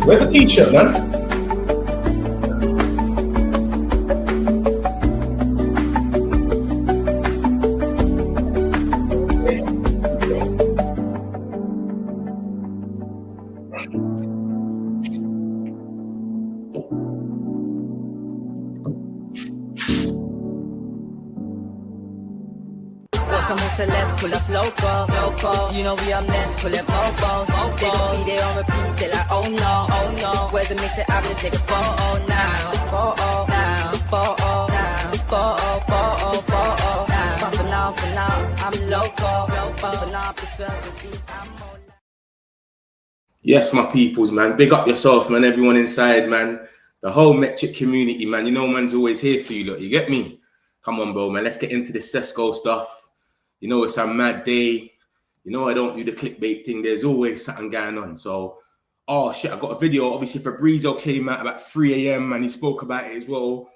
Where's the t-shirt, man? Celebs pull up local, you know we are next, pull up mofos. They gon' be there on repeat, they like, oh no, where's the mix it up, let's take a photo now, photo now, photo now, photo now. But for now, I'm local, for now, preserve the beat, I'm more. Yes, my peoples, man. Big up yourself, man. Everyone inside, man. The whole Metric community, man. You know, man's always here for you, look. You get me? Come on, bro, man. Let's get into this Sesko stuff. You know, it's a mad day. You know, I don't do the clickbait thing. There's always something going on. So, oh, shit, I got a video. Obviously, Fabrizio came out about 3 a.m. and he spoke about it as well.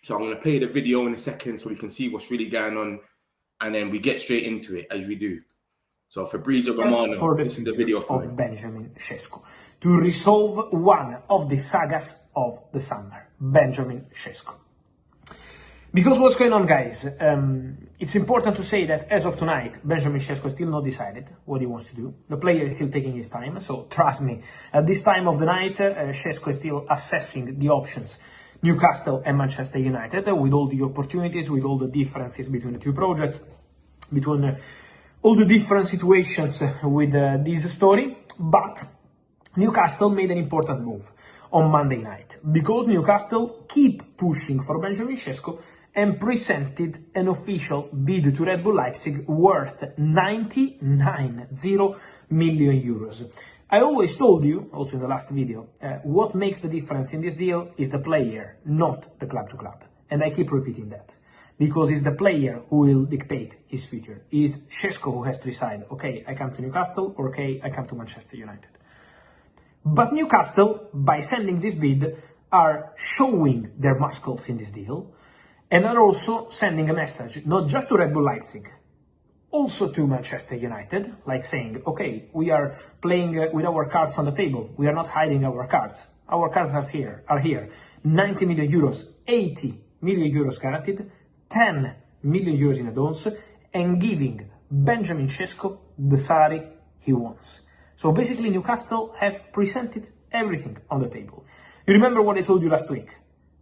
So I'm going to play the video in a second so we can see what's really going on. And then we get straight into it, as we do. So, Fabrizio Romano, this is the video of Benjamin Sesko. To resolve one of the sagas of the summer, Benjamin Sesko. Because what's going on, guys? It's important to say that as of tonight, Benjamin Sesko still not decided what he wants to do. The player is still taking his time, so trust me. At this time of the night, Sesko is still assessing the options. Newcastle and Manchester United, with all the opportunities, with all the differences between the two projects, between all the different situations with this story. But Newcastle made an important move on Monday night, because Newcastle keep pushing for Benjamin Sesko and presented an official bid to Red Bull Leipzig worth 99 million euros. I always told you, also in the last video, what makes the difference in this deal is the player, not the club to club. And I keep repeating that, because it's the player who will dictate his future. It's Sesko who has to decide, okay, I come to Newcastle, or okay, I come to Manchester United. But Newcastle, by sending this bid, are showing their muscles in this deal, and are also sending a message, not just to Red Bull Leipzig, also to Manchester United, like saying, okay, we are playing with our cards on the table. We are not hiding our cards. Our cards are here. 90 million euros, 80 million euros guaranteed, 10 million euros in advance, and giving Benjamin Sesko the salary he wants. So basically, Newcastle have presented everything on the table. You remember what I told you last week?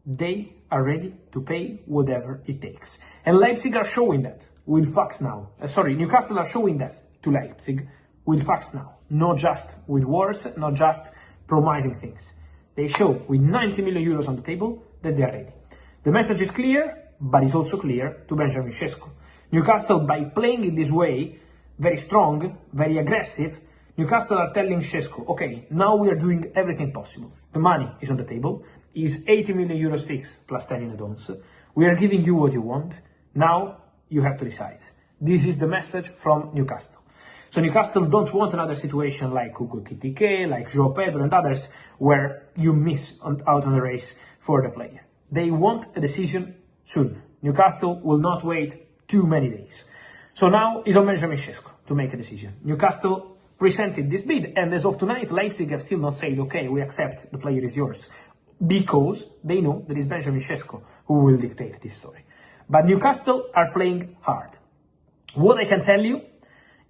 They are ready to pay whatever it takes. And Leipzig are showing that with facts now. Newcastle are showing that to Leipzig with facts now. Not just with words, not just promising things. They show with 90 million euros on the table that they are ready. The message is clear, but it's also clear to Benjamin Sesko. Newcastle, by playing in this way, very strong, very aggressive, Newcastle are telling Sesko, okay, now we are doing everything possible. The money is on the table, is 80 million euros fixed plus 10 in advance. We are giving you what you want. Now you have to decide. This is the message from Newcastle. So Newcastle don't want another situation like Kuku Kitike, like João Pedro and others, where you miss out on the race for the player. They want a decision soon. Newcastle will not wait too many days. So now it's on Benjamin Sesko to make a decision. Newcastle presented this bid, and as of tonight, Leipzig have still not said, okay, we accept, the player is yours, because they know that it's Benjamin Sesko who will dictate this story. But Newcastle are playing hard. What I can tell you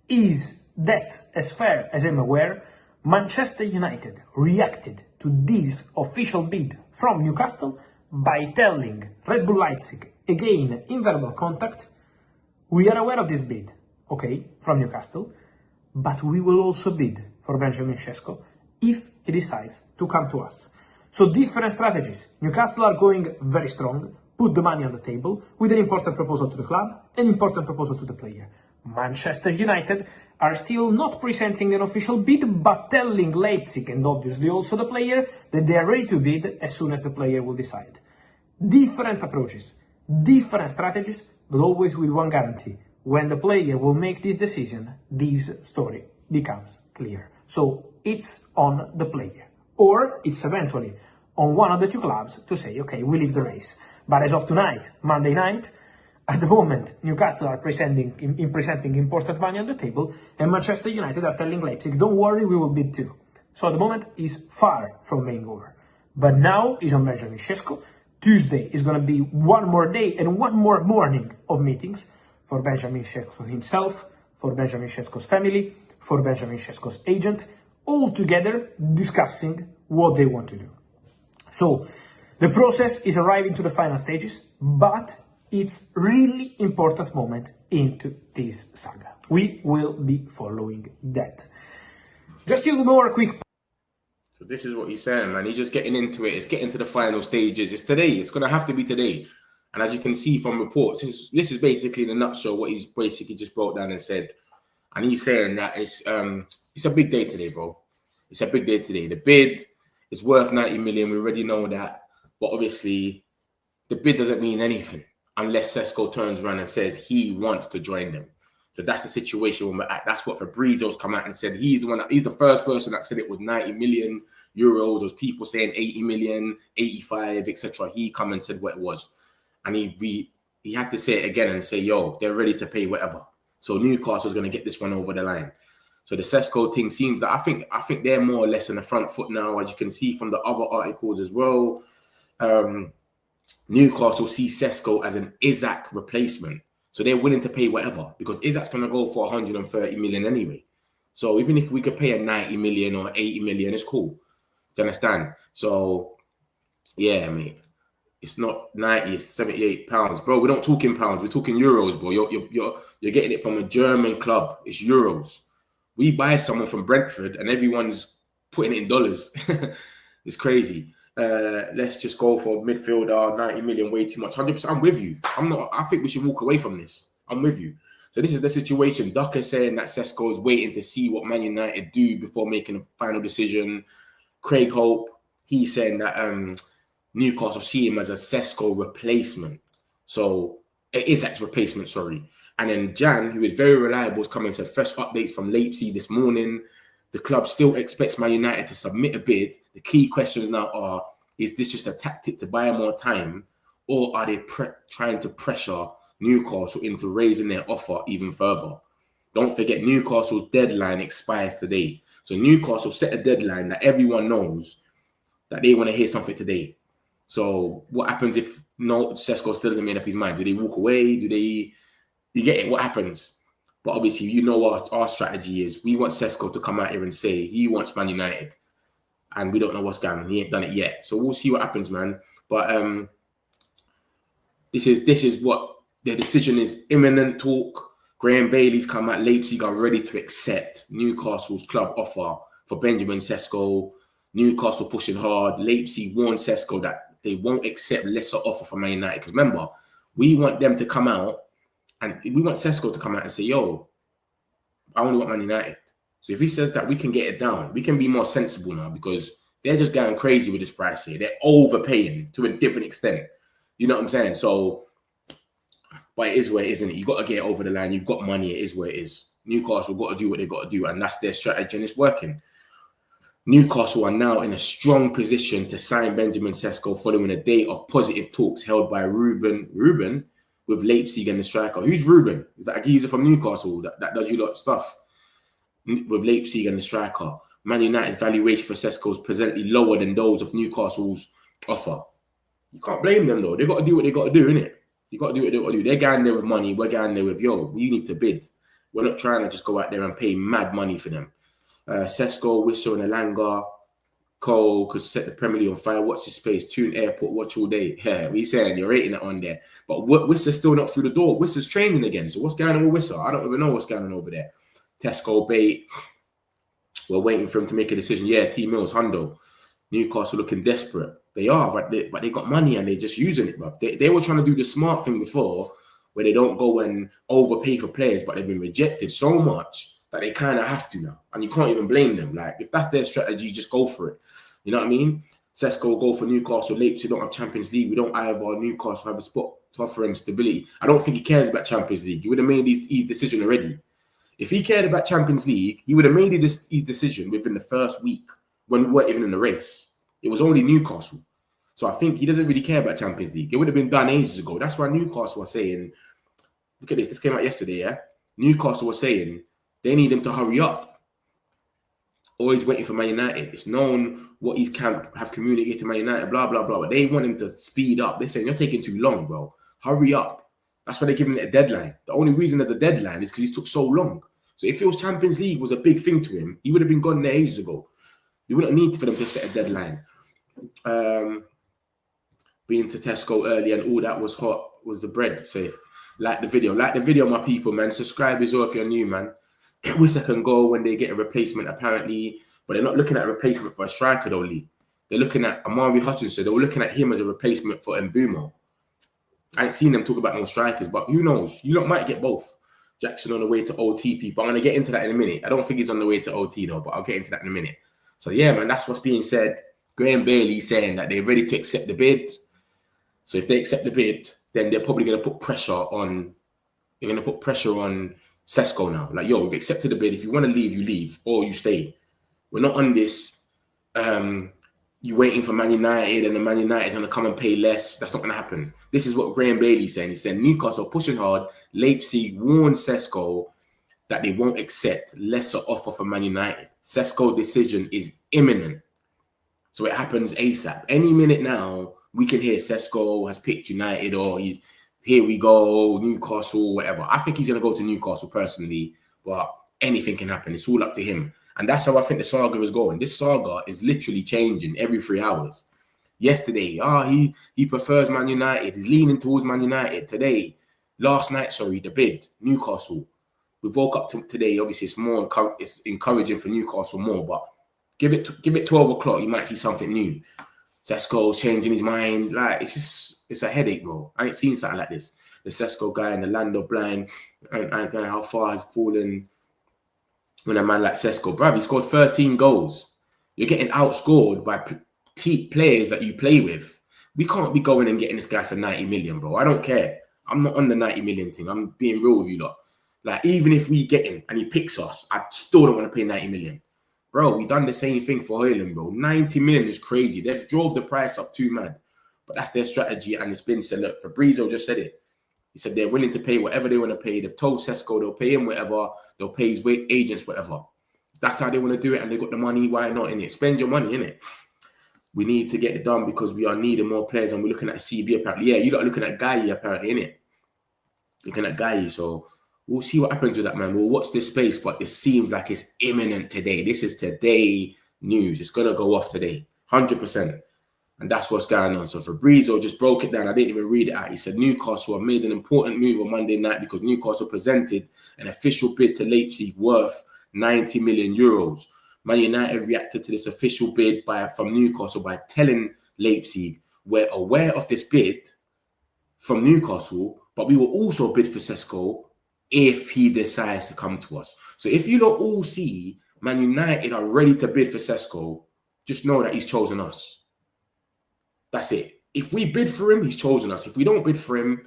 is that, as far as I'm aware, Manchester United reacted to this official bid from Newcastle by telling Red Bull Leipzig, again in verbal contact, we are aware of this bid, okay, from Newcastle, but we will also bid for Benjamin Sesko if he decides to come to us. So different strategies. Newcastle are going very strong, put the money on the table with an important proposal to the club, an important proposal to the player. Manchester United are still not presenting an official bid, but telling Leipzig and obviously also the player that they are ready to bid as soon as the player will decide. Different approaches, different strategies, but always with one guarantee. when the player will make this decision, this story becomes clear. So it's on the player, or it's eventually on one of the two clubs to say, okay, we leave the race. But as of tonight, Monday night, at the moment, Newcastle are presenting important money on the table, and Manchester United are telling Leipzig, don't worry, we will bid too. So at the moment, is far from being over. But now is on Benjamin Sesko. Tuesday is going to be one more day and one more morning of meetings for Benjamin Sesko himself, for Benjamin Sesko's family, for Benjamin Sesko's agent, all together discussing what they want to do. So the process is arriving to the final stages, but it's really important moment into this saga. We will be following that. Just few more quick. So this is what he's saying, man. He's just getting into it. It's getting to the final stages. It's today. It's going to have to be today. And as you can see from reports, this is basically in a nutshell what he's basically just brought down and said. And he's saying that it's a big day today, bro. It's a big day today. The bid is worth 90 million. We already know that. But obviously, the bid doesn't mean anything unless Sesko turns around and says he wants to join them. So that's the situation when we're at. That's what Fabrizio's come out and said. He's the first person that said it was 90 million euros. There's people saying 80 million, 85, etc. He come and said what it was. And he had to say it again and say, yo, they're ready to pay whatever. So Newcastle's going to get this one over the line. So the Sesko thing seems that I think they're more or less in the front foot now, as you can see from the other articles as well. Newcastle see Sesko as an Isaac replacement. So they're willing to pay whatever because Isaac's going to go for 130 million anyway. So even if we could pay a 90 million or 80 million, it's cool. Do you understand? So, yeah, mate. It's not 90, it's 78 pounds. Bro, we don't talk in pounds. We're talking euros, bro. You're getting it from a German club. It's euros. We buy someone from Brentford and everyone's putting it in dollars. It's crazy. Let's just go for midfielder, 90 million, way too much. 100%, I'm with you. I think we should walk away from this. I'm with you. So this is the situation. Duck is saying that Sesko is waiting to see what Man United do before making a final decision. Craig Hope, he's saying that Newcastle see him as a Sesko replacement. So it is actually replacement, sorry. And then Jan, who is very reliable, is coming to fresh updates from Leipzig this morning. The club still expects Man United to submit a bid. The key questions now are, is this just a tactic to buy more time, or are they trying to pressure Newcastle into raising their offer even further? Don't forget, Newcastle's deadline expires today. So Newcastle set a deadline that everyone knows that they want to hear something today. So what happens if Sesko still doesn't make up his mind? Do they walk away? You get it? What happens? But obviously, you know what our strategy is. We want Sesko to come out here and say he wants Man United. And we don't know what's going on. He ain't done it yet. So we'll see what happens, man. But this is what the decision is. Imminent talk. Graham Bailey's come out. Leipzig are ready to accept Newcastle's club offer for Benjamin Sesko. Newcastle pushing hard. Leipzig warned Sesko that they won't accept lesser offer from Man United. Because remember, we want them to come out. And we want Sesko to come out and say, yo, I only want Man United. So if he says that, we can get it down. We can be more sensible now because they're just going crazy with this price here. They're overpaying to a different extent. You know what I'm saying? So, but it is where it is, isn't it? You've got to get it over the line. You've got money. It is where it is. Newcastle got to do what they've got to do. And that's their strategy and it's working. Newcastle are now in a strong position to sign Benjamin Sesko following a day of positive talks held by Ruben with Leipzig and the striker. Who's Ruben? Is that a geezer from Newcastle that does you lot of stuff? With Leipzig and the striker. Man United's valuation for Sesko is presently lower than those of Newcastle's offer. You can't blame them though. They've got to do what they got to do, innit? You got to do what they got to do. They're going there with money. We're going there with, yo, we need to bid. We're not trying to just go out there and pay mad money for them. Sesko, Whistle and Alanga. Cole could set the Premier League on fire. Watch his space. Tune Airport. Watch all day. Yeah, what are you saying? You're rating it on there. But Whistler's still not through the door. Whistler's training again. So what's going on with Whistler? I don't even know what's going on over there. Tesco, Bait. We're waiting for him to make a decision. Yeah, T Mills, Hundo. Newcastle looking desperate. They are, but they got money and they're just using it, bro. They were trying to do the smart thing before where they don't go and overpay for players, but they've been rejected so much that they kind of have to now. And you can't even blame them. Like, if that's their strategy, just go for it. You know what I mean? Sesko will go for Newcastle. Leipzig don't have Champions League. We don't either. Newcastle have a spot. to offer him stability. I don't think he cares about Champions League. He would have made his decision already. If he cared about Champions League, he would have made his decision within the first week when we weren't even in the race. It was only Newcastle. So I think he doesn't really care about Champions League. It would have been done ages ago. That's why Newcastle was saying, look at this. This came out yesterday, yeah? Newcastle was saying they need him to hurry up. Always waiting for Man United. It's known what his camp have communicated to Man United, blah, blah, blah. But they want him to speed up. They're saying, you're taking too long, bro. Hurry up. That's why they're giving it a deadline. The only reason there's a deadline is because he took so long. So if it was Champions League was a big thing to him, he would have been gone there ages ago. You wouldn't need for them to set a deadline. Being to Tesco early and all that was hot was the bread. So like the video, my people, man. Subscribe as well if you're new, man. Wish I can go when they get a replacement, apparently. But they're not looking at a replacement for a striker, though, Lee. They're looking at Amari Hutchinson. They were looking at him as a replacement for Mbeumo. I ain't seen them talk about no strikers, but who knows? You lot might get both. Jackson on the way to OT, people. I'm going to get into that in a minute. I don't think he's on the way to OT, though, but I'll get into that in a minute. So, yeah, man, that's what's being said. Graham Bailey saying that they're ready to accept the bid. So if they accept the bid, then they're probably going to put pressure on. They're going to put pressure on Sesko now. Like, yo, we've accepted the bid. If you want to leave, you leave, or you stay. We're not on this. You waiting for Man United, and the Man United is going to come and pay less. That's not going to happen. This is what Graham Bailey's saying. He said Newcastle pushing hard. Leipzig warned Sesko that they won't accept lesser offer from Man United. Sesko's decision is imminent. So it happens ASAP. Any minute now, we can hear Sesko has picked United, or he's here we go, Newcastle, whatever. I think he's going to go to Newcastle personally, but anything can happen. It's all up to him. And that's how I think the saga is going. This saga is literally changing every 3 hours. Yesterday, he prefers Man United. He's leaning towards Man United. Today, last night, the bid, Newcastle. We woke up to today. Obviously, it's encouraging for Newcastle more, but give it 12 o'clock, you might see something new. Sesko's changing his mind. Like, it's a headache, bro. I ain't seen something like this. The Sesko guy in the land of blind, and how far has fallen when a man like Sesko, bruv, he scored 13 goals. You're getting outscored by players that you play with. We can't be going and getting this guy for 90 million, bro. I don't care. I'm not on the 90 million thing. I'm being real with you lot. Like, even if we get him and he picks us, I still don't want to pay 90 million. Bro, we done the same thing for Højlund, bro. 90 million is crazy. They've drove the price up too mad. But that's their strategy, and it's been said. Look, Fabrizio just said it. He said they're willing to pay whatever they want to pay. They've told Sesko they'll pay him whatever. They'll pay his agents whatever. That's how they want to do it, and they got the money. Why not, innit? Spend your money, innit? We need to get it done because we are needing more players, and we're looking at CB apparently. Yeah, you lot are looking at Guy apparently, innit? Looking at Guy, so we'll see what happens with that, man. We'll watch this space, but it seems like it's imminent today. This is today news. It's going to go off today, 100%. And that's what's going on. So Fabrizio just broke it down. I didn't even read it out. He said Newcastle have made an important move on Monday night because Newcastle presented an official bid to Leipzig worth 90 million euros. Man United reacted to this official bid from Newcastle by telling Leipzig, we're aware of this bid from Newcastle, but we will also bid for Sesko if he decides to come to us. So if you don't all see Man United are ready to bid for Sesko, just know that he's chosen us. That's it. If we bid for him, he's chosen us. If we don't bid for him,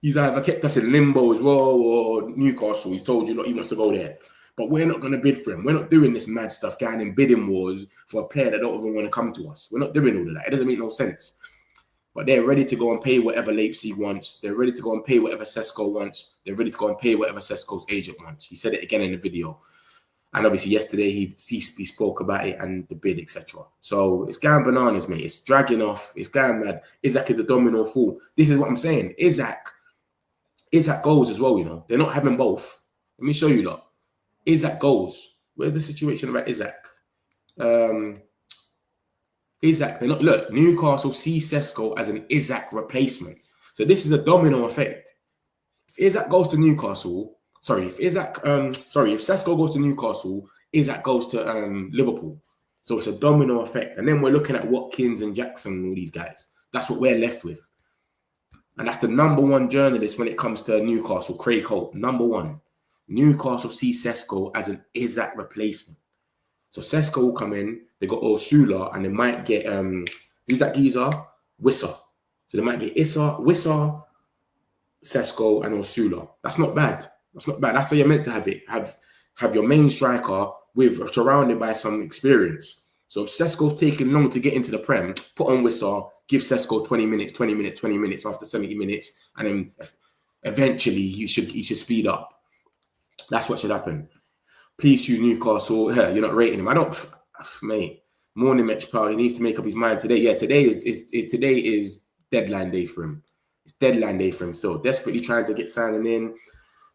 he's either kept us in limbo as well, or Newcastle, he's told you not he wants to go there. But we're not going to bid for him. We're not doing this mad stuff, going in bidding wars for a player that don't even want to come to us. We're not doing all of that. It doesn't make no sense. But they're ready to go and pay whatever Leipzig wants. They're ready to go and pay whatever Sesko wants. They're ready to go and pay whatever Sesko's agent wants. He said it again in the video. And obviously yesterday he spoke about it and the bid, etc. So it's going bananas, mate. It's dragging off. It's going mad. Isak is the domino fool. This is what I'm saying. Isak goes as well, you know. They're not having both. Let me show you lot. Isak goes. Where's the situation about Isak? Isak, they're not. Look, Newcastle see Sesko as an Isak replacement. So this is a domino effect. If Isak goes to Newcastle, if Sesko goes to Newcastle, Isak goes to Liverpool. So it's a domino effect. And then we're looking at Watkins and Jackson and all these guys. That's what we're left with. And that's the #1 journalist when it comes to Newcastle, Craig Holt, #1. Newcastle see Sesko as an Isak replacement. So Sesko will come in. They got Osula, and they might get who's that geezer? Wissa. So they might get Wissa, Sesko and Osula. That's not bad. That's not bad. That's how you're meant to have it. Have your main striker with surrounded by some experience. So if Sesko's taking long to get into the Prem, put on Whistle, give Sesko 20 minutes after 70 minutes, and then eventually he should speed up. That's what should happen. Please choose Newcastle. You're not rating him. I don't, mate. Morning match pal. He needs to make up his mind today. Yeah, today is deadline day for him. It's deadline day for him. So desperately trying to get signing in.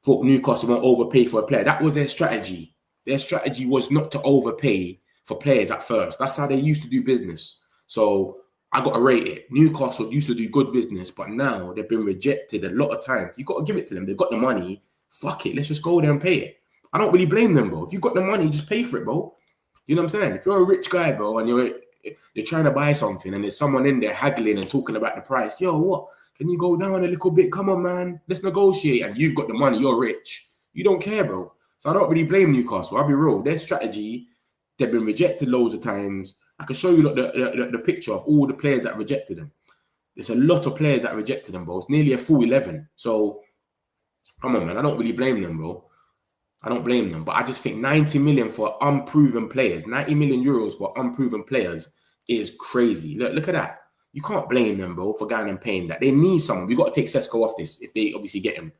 Thought Newcastle won't overpay for a player. That was their strategy. Their strategy was not to overpay for players at first. That's how they used to do business. So I got to rate it. Newcastle used to do good business, but now they've been rejected a lot of times. You got to give it to them. They've got the money. Fuck it. Let's just go there and pay it. I don't really blame them, bro. If you've got the money, just pay for it, bro. You know what I'm saying? If you're a rich guy, bro, and you're trying to buy something and there's someone in there haggling and talking about the price, yo, what? Can you go down a little bit? Come on, man. Let's negotiate. And you've got the money. You're rich. You don't care, bro. So I don't really blame Newcastle. I'll be real. Their strategy, they've been rejected loads of times. I can show you the picture of all the players that rejected them. There's a lot of players that rejected them, bro. It's nearly a full 11. So, come on, man. I don't really blame them, bro. I don't blame them. But I just think 90 million for unproven players, 90 million euros for unproven players is crazy. Look at that. You can't blame them, bro, for going and paying that. They need someone. We've got to take Sesko off this if they obviously get him.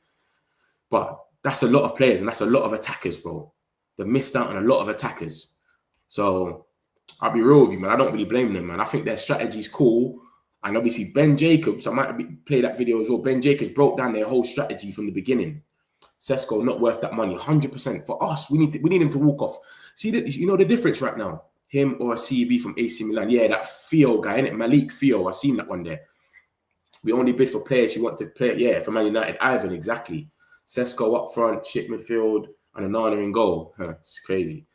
But that's a lot of players and that's a lot of attackers, bro. They missed out on a lot of attackers. So I'll be real with you, man. I don't really blame them, man. I think their strategy's cool. And obviously Ben Jacobs, I might play that video as well. Ben Jacobs broke down their whole strategy from the beginning. Sesko not worth that money, 100% for us. We need him to walk off. See that, you know the difference right now. Him or a CB from AC Milan. Yeah, that Theo guy, innit? Malik Theo. I've seen that one there. We only bid for players you want to play. Yeah, for Man United. Ivan, exactly. Sesko up front, shit midfield, and Onana in goal. It's crazy.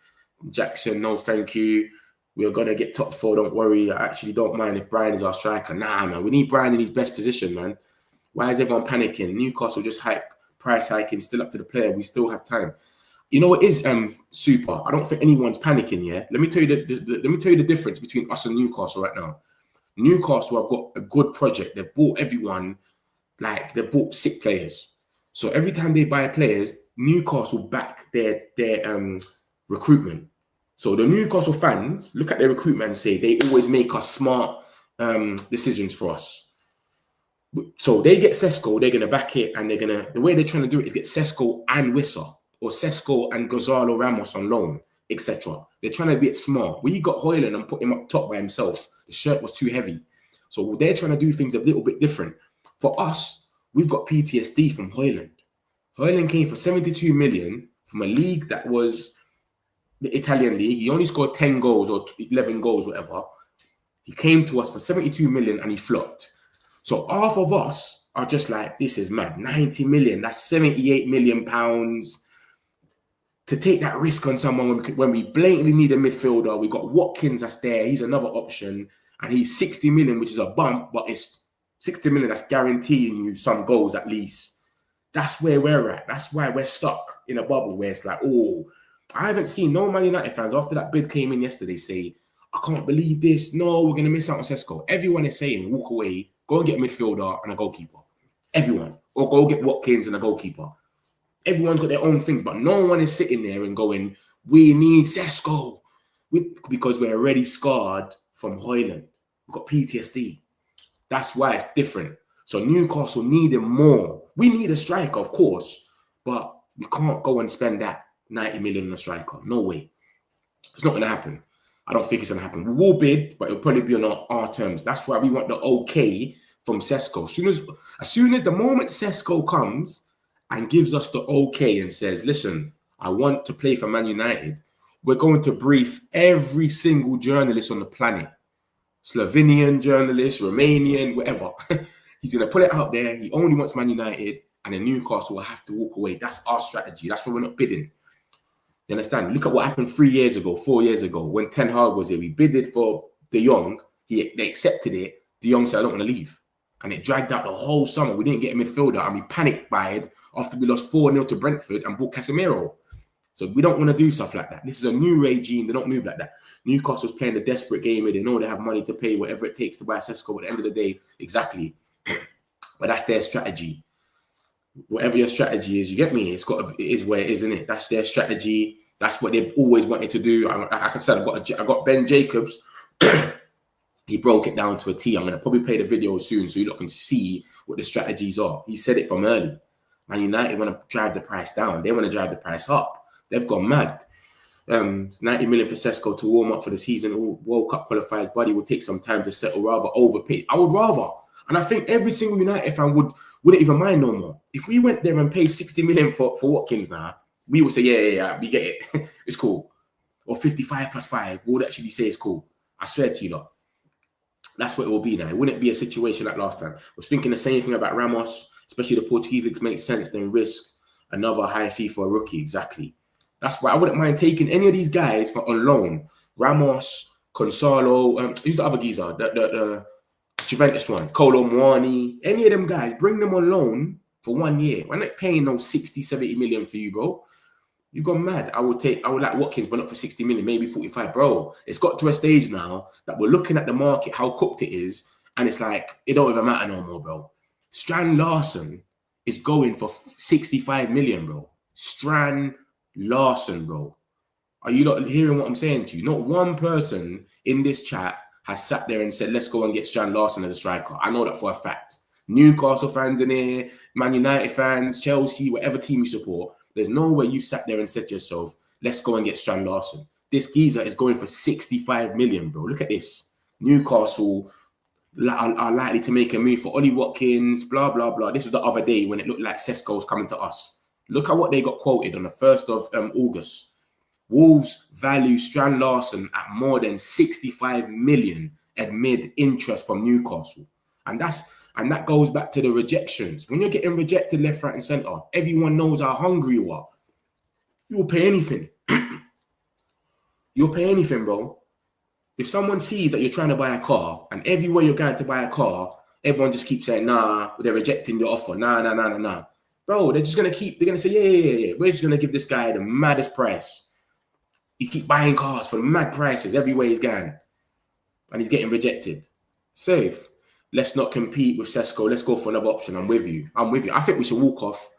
Jackson, no thank you. We're going to get top 4, don't worry. I actually don't mind if Brian is our striker. Nah, man. We need Brian in his best position, man. Why is everyone panicking? Newcastle just price hiking, still up to the player. We still have time. You know what is super? I don't think anyone's panicking. Yeah, let me tell you the difference between us and Newcastle right now. Newcastle have got a good project. They've bought everyone, like they've bought sick players. So every time they buy players, Newcastle back their recruitment. So the Newcastle fans look at their recruitment and say they always make us smart decisions for us. So they get Sesko, they're going to back it, and the way they're trying to do it is get Sesko and Wissa, or Sesko and Gonzalo Ramos on loan, etc. They're trying to be smart. We got Højlund and put him up top by himself. The shirt was too heavy. So they're trying to do things a little bit different. For us, we've got PTSD from Højlund. Højlund came for 72 million from a league that was the Italian league. He only scored 10 goals or 11 goals, whatever. He came to us for 72 million and he flopped. So half of us are just like, this is mad. 90 million, that's 78 million pounds. To take that risk on someone when we blatantly need a midfielder, we got Watkins that's there. He's another option. And he's 60 million, which is a bump, but it's 60 million that's guaranteeing you some goals at least. That's where we're at. That's why we're stuck in a bubble where it's like, oh, I haven't seen no Man United fans after that bid came in yesterday say, I can't believe this. No, we're going to miss out on Sesko. Everyone is saying, walk away, go and get a midfielder and a goalkeeper. Everyone. Or go get Watkins and a goalkeeper. Everyone's got their own thing, but no one is sitting there and going, we need Sesko. Because we're already scarred from Højlund. We've got PTSD. That's why it's different. So Newcastle need him more. We need a striker, of course, but we can't go and spend that 90 million on a striker. No way. It's not going to happen. I don't think it's going to happen. We will bid, but it'll probably be on our terms. That's why we want the okay from Sesko. As soon as the moment Sesko comes and gives us the okay and says, listen, I want to play for Man United, we're going to brief every single journalist on the planet. Slovenian journalist, Romanian, whatever. He's going to put it out there. He only wants Man United, and then Newcastle will have to walk away. That's our strategy. That's why we're not bidding. You understand? Look at what happened 4 years ago, when Ten Hag was here. We bidded for De Jong. They accepted it. De Jong said, I don't want to leave. And it dragged out the whole summer. We didn't get a midfielder, and we panicked buyed after we lost 4-0 to Brentford and bought Casemiro. So we don't want to do stuff like that. This is a new regime. They don't move like that. Newcastle's playing the desperate game where they know they have money to pay whatever it takes to buy Sesko. At the end of the day, exactly. But that's their strategy. whatever your strategy is, you get me? It is where it is, isn't it? That's their strategy. That's what they've always wanted to do. Like I said, I got Ben Jacobs. He broke it down to a T. I'm going to probably play the video soon so you lot can see what the strategies are. He said it from early. Man United want to drive the price down. They want to drive the price up. They've gone mad. 90 million for Sesko to warm up for the season. All World Cup qualifiers, buddy, will take some time to settle, rather overpay. I would rather. And I think every single United fan wouldn't even mind no more. If we went there and paid 60 million for Watkins now, we would say, yeah, we get it. It's cool. Or 55 plus 5. We would actually say it's cool. I swear to you lot. That's what it will be now. It wouldn't be a situation like last time. I was thinking the same thing about Ramos, especially the Portuguese leagues make sense, then risk another high fee for a rookie. Exactly. That's why I wouldn't mind taking any of these guys on loan. Ramos, Gonzalo, who's the other geezer? The Juventus one, Kolo Muani, any of them guys, bring them on loan for 1 year. We're not paying no 60, 70 million for you, bro. You gone mad. I would like Watkins, but not for 60 million, maybe 45. Bro, it's got to a stage now that we're looking at the market, how cooked it is, and it's like, it don't even matter no more, bro. Strand Larson is going for 65 million, bro. Strand Larson, bro. Are you not hearing what I'm saying to you? Not one person in this chat has sat there and said, let's go and get Strand Larson as a striker. I know that for a fact. Newcastle fans in here, Man United fans, Chelsea, whatever team you support, there's no way you sat there and said to yourself, let's go and get Strand Larson. This geezer is going for 65 million, bro. Look at this. Newcastle are likely to make a move for Ollie Watkins, blah, blah, blah. This was the other day when it looked like Sesko was coming to us. Look at what they got quoted on the 1st of August. Wolves value Strand Larson at more than 65 million amid interest from Newcastle. And that goes back to the rejections. When you're getting rejected left, right, and centre, everyone knows how hungry you are. You'll pay anything. You'll pay anything, bro. If someone sees that you're trying to buy a car, and everywhere you're going to buy a car, everyone just keeps saying, nah, they're rejecting your offer. Nah. Bro, they're going to say, yeah. We're just going to give this guy the maddest price. He keeps buying cars for mad prices everywhere he's going. And he's getting rejected. Safe. Let's not compete with Sesko. Let's go for another option. I'm with you. I think we should walk off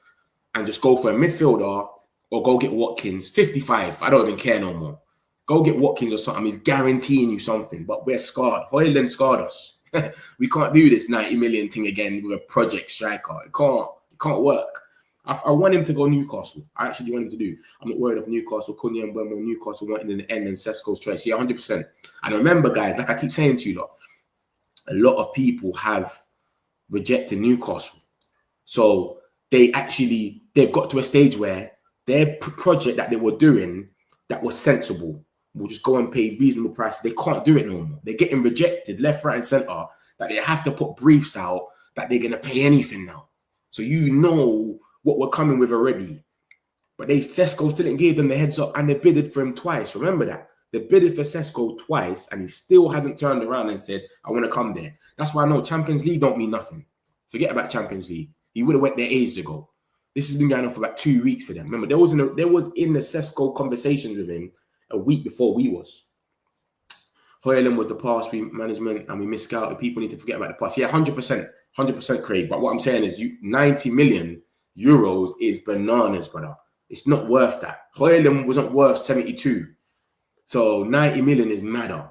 and just go for a midfielder or go get Watkins. 55. I don't even care no more. Go get Watkins or something. He's guaranteeing you something. But we're scarred. Hoyland scarred us. We can't do this 90 million thing again with a project striker. It can't work. I want him to go Newcastle. I actually want him to do. I'm not worried of Newcastle, Cunha and Burmo, Newcastle wanting in the end and Sesko's choice. Yeah, 100%. And remember, guys, like I keep saying to you lot, a lot of people have rejected Newcastle. So they've got to a stage where their project that they were doing that was sensible will just go and pay reasonable prices. They can't do it no more. They're getting rejected left, right, and centre that they have to put briefs out that they're going to pay anything now. So you know what we're coming with already. But Sesko still didn't give them the heads up and they bidded for him twice. Remember that. They bidded for Sesko twice and he still hasn't turned around and said, I want to come there. That's why I know Champions League don't mean nothing. Forget about Champions League. He would have went there ages ago. This has been going on for about 2 weeks for them. Remember, there was in the Sesko conversations with him a week before we was. Hoyland was the past management and we missed out. The people need to forget about the past. Yeah, 100%, Craig. But what I'm saying is 90 million euros is bananas, brother. It's not worth that. Hoyland wasn't worth 72. So 90 million is madder.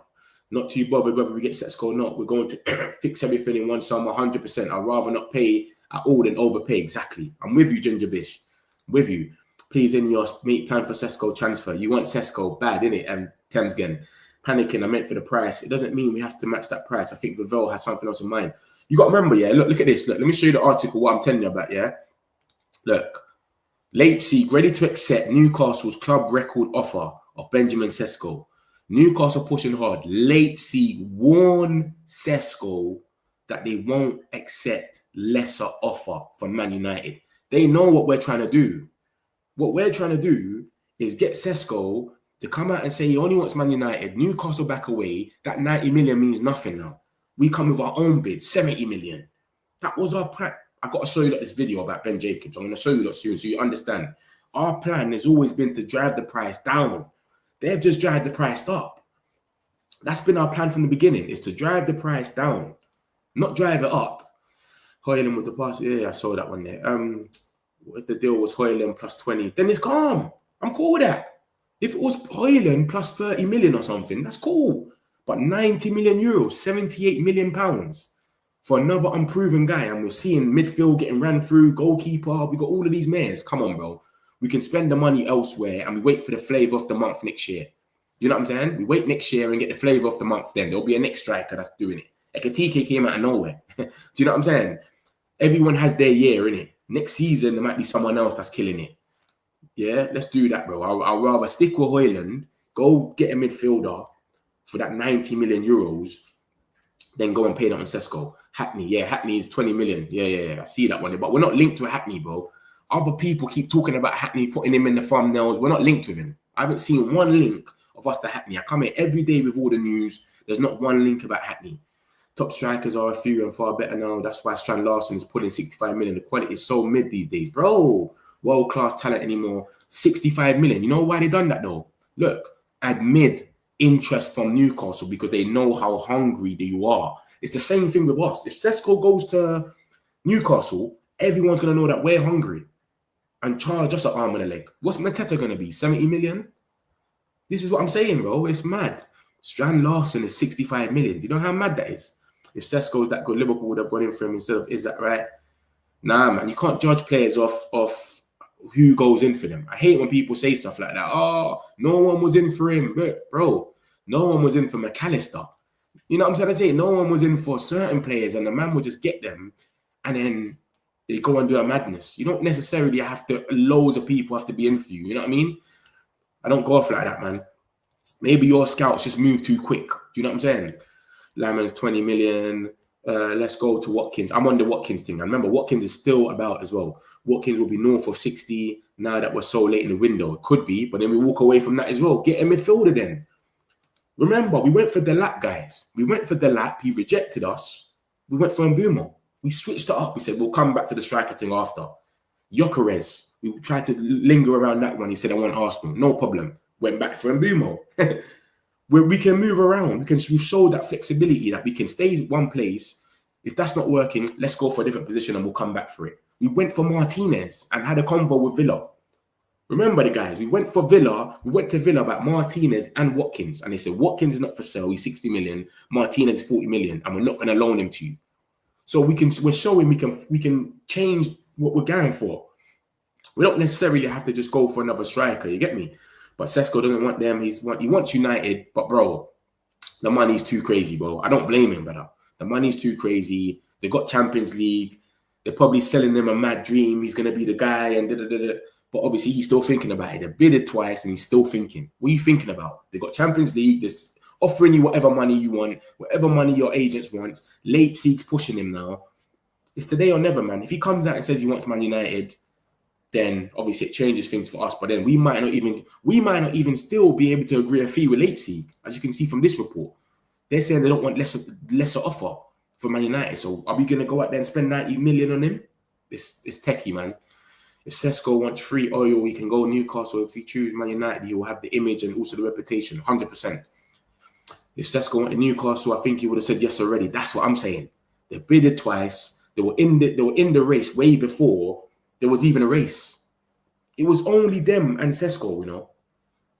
Not too bothered whether we get Sesko or not. We're going to fix everything in one sum 100%. I'd rather not pay at all than overpay. Exactly. I'm with you, Ginger Bish. With you. Please, in your plan for Sesko transfer. You want Sesko bad, innit? And Thames again. Panicking, I meant for the price. It doesn't mean we have to match that price. I think Vivell has something else in mind. You got to remember, yeah? Look at this. Look, let me show you the article, what I'm telling you about, yeah? Look. Leipzig ready to accept Newcastle's club record offer of Benjamin Sesko. Newcastle pushing hard. Leipzig warn Sesko that they won't accept lesser offer from Man United. They know what we're trying to do. What we're trying to do is get Sesko to come out and say he only wants Man United. Newcastle back away. That 90 million means nothing now. We come with our own bid, 70 million. That was our plan. I've got to show you this video about Ben Jacobs. I'm going to show you that soon so you understand. Our plan has always been to drive the price down. They've just drive the price up. That's been our plan from the beginning, is to drive the price down, not drive it up. Hoyland with the pass. Yeah, I saw that one there. What if the deal was Højlund plus 20? Then it's calm. I'm cool with that. If it was Højlund plus 30 million or something, that's cool. But 90 million euros, 78 million pounds for another unproven guy, and we're seeing midfield getting ran through, goalkeeper, we got all of these mares. Come on, bro. We can spend the money elsewhere and we wait for the flavour of the month next year. You know what I'm saying? We wait next year and get the flavour of the month then. There'll be a next striker that's doing it. Ekatike came out of nowhere. Do you know what I'm saying? Everyone has their year, innit? Next season, there might be someone else that's killing it. Yeah, let's do that, bro. I'll rather stick with Højlund, go get a midfielder for that 90 million euros, then go and pay that on Sesko. Hackney, yeah, Hackney is 20 million. Yeah, I see that one. But we're not linked to Hackney, bro. Other people keep talking about Hackney, putting him in the thumbnails. We're not linked with him. I haven't seen one link of us to Hackney. I come here every day with all the news. There's not one link about Hackney. Top strikers are a few and far better now. That's why Strand Larsen is pulling 65 million. The quality is so mid these days, bro. World-class talent anymore. 65 million. You know why they done that, though? Look, admit interest from Newcastle because they know how hungry you are. It's the same thing with us. If Sesko goes to Newcastle, everyone's going to know that we're hungry and charge us an arm and a leg. What's Mateta going to be? 70 million? This is what I'm saying, bro. It's mad. Strand Larsen is 65 million. Do you know how mad that is? If Sesko's that good, Liverpool would have gone in for him instead of, is that right? Nah, man. You can't judge players off who goes in for them. I hate when people say stuff like that. Oh, no one was in for him. But, bro, no one was in for McAllister. You know what I'm trying to say? No one was in for certain players and the man would just get them and then they go and do a madness. You don't necessarily have to, loads of people have to be in for you. You know what I mean? I don't go off like that, man. Maybe your scouts just move too quick. Do you know what I'm saying? Laman's 20 million. Let's go to Watkins. I'm on the Watkins thing. I remember Watkins is still about as well. Watkins will be north of 60 now that we're so late in the window. It could be, but then we walk away from that as well. Get a midfielder then. Remember, we went for Delap, guys. We went for Delap. He rejected us. We went for Mbumo. We switched it up. We said, we'll come back to the striker thing after. Gyökeres. We tried to linger around that one. He said, I want Arsenal. No problem. Went back for Mbumo. We can move around. We've showed that flexibility that we can stay in one place. If that's not working, let's go for a different position and we'll come back for it. We went for Martinez and had a convo with Villa. Remember the guys, we went to Villa about Martinez and Watkins. And they said, Watkins is not for sale. He's 60 million. Martinez is 40 million. And we're not going to loan him to you. So we're showing we can change what we're going for. We don't necessarily have to just go for another striker. You get me? But Sesko doesn't want them. He wants United. But, bro, the money's too crazy, bro. I don't blame him, brother. The money's too crazy. They got Champions League. They're probably selling him a mad dream. He's going to be the guy and da-da-da-da. But obviously, he's still thinking about it. They bid it twice and he's still thinking. What are you thinking about? They got Champions League. They're offering you whatever money you want, whatever money your agents want. Leipzig's pushing him now. It's today or never, man. If he comes out and says he wants Man United, then obviously it changes things for us. But then we might not even still be able to agree a fee with Leipzig, as you can see from this report. They're saying they don't want lesser offer for Man United. So are we going to go out there and spend 90 million on him? It's techie, man. If Sesko wants free oil, he can go Newcastle. If he chooses Man United, he will have the image and also the reputation, 100%. If Sesko went to Newcastle, I think he would have said yes already. That's what I'm saying. They bidded twice. They were in the race way before there was even a race. It was only them and Sesko, you know.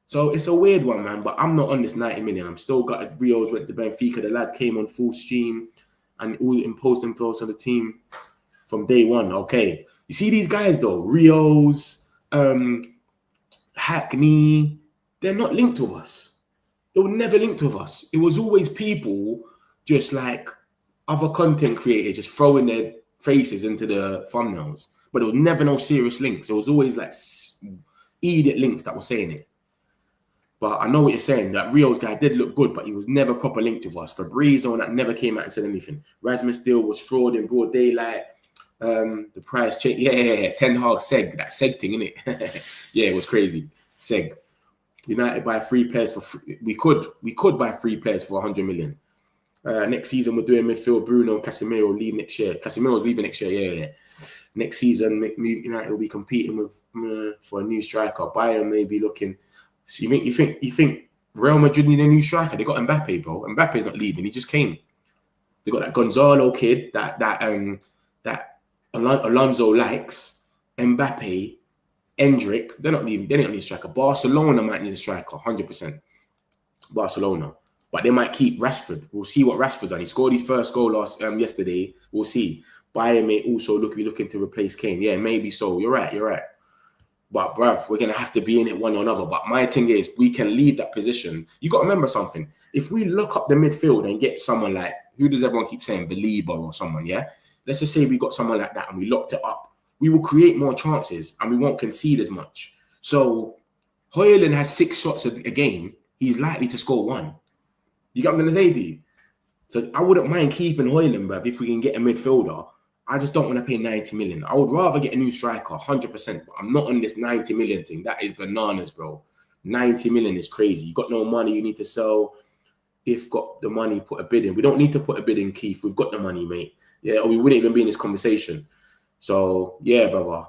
So it's a weird one, man. But I'm not on this 90 million. I'm still got Rios went to Benfica. The lad came on full stream and all imposed themselves on the team from day one. Okay. You see these guys though, Rios, Hackney, they're not linked to us. They were never linked to us. It was always people just like other content creators just throwing their faces into the thumbnails. But there was never no serious links. It was always like idiot links that were saying it. But I know what you're saying. That Rios guy did look good, but he was never proper linked with us. Fabrizio that never came out and said anything. Rasmus deal was fraud in broad daylight. The price change. Yeah. Ten Hag Seg. That Seg thing, innit? Yeah, it was crazy. Seg. United buy 3 players for free. We could buy 3 players for 100 million. Next season we're doing midfield. Bruno and Casemiro leave next year. Casemiro's leaving next year. Yeah. Next season United will be competing with for a new striker. Bayern may be looking. So you think Real Madrid need a new striker? They got Mbappe, bro. Mbappe's not leaving. He just came. They got that Gonzalo kid that Alonso likes. Mbappe, Endrick, they don't need a striker. Barcelona might need a striker, 100%. Barcelona. But they might keep Rashford. We'll see what Rashford done. He scored his first goal yesterday. We'll see. Bayern may also be looking to replace Kane. Yeah, maybe so. You're right. But bruv, we're gonna have to be in it one or another. But my thing is, we can leave that position. You got to remember something. If we look up the midfield and get someone like, who does everyone keep saying, Belieber or someone, yeah? Let's just say we got someone like that and we locked it up. We will create more chances and we won't concede as much. So Højlund has 6 shots a game. He's likely to score 1. You get what I'm gonna say to you? So I wouldn't mind keeping Højlund, bruv, if we can get a midfielder. I just don't want to pay 90 million. I would rather get a new striker, 100%. But I'm not on this 90 million thing. That is bananas, bro. 90 million is crazy. You got no money, you need to sell. If got the money, put a bid in. We don't need to put a bid in, Keith. We've got the money, mate. Yeah, or we wouldn't even be in this conversation. So, yeah, brother.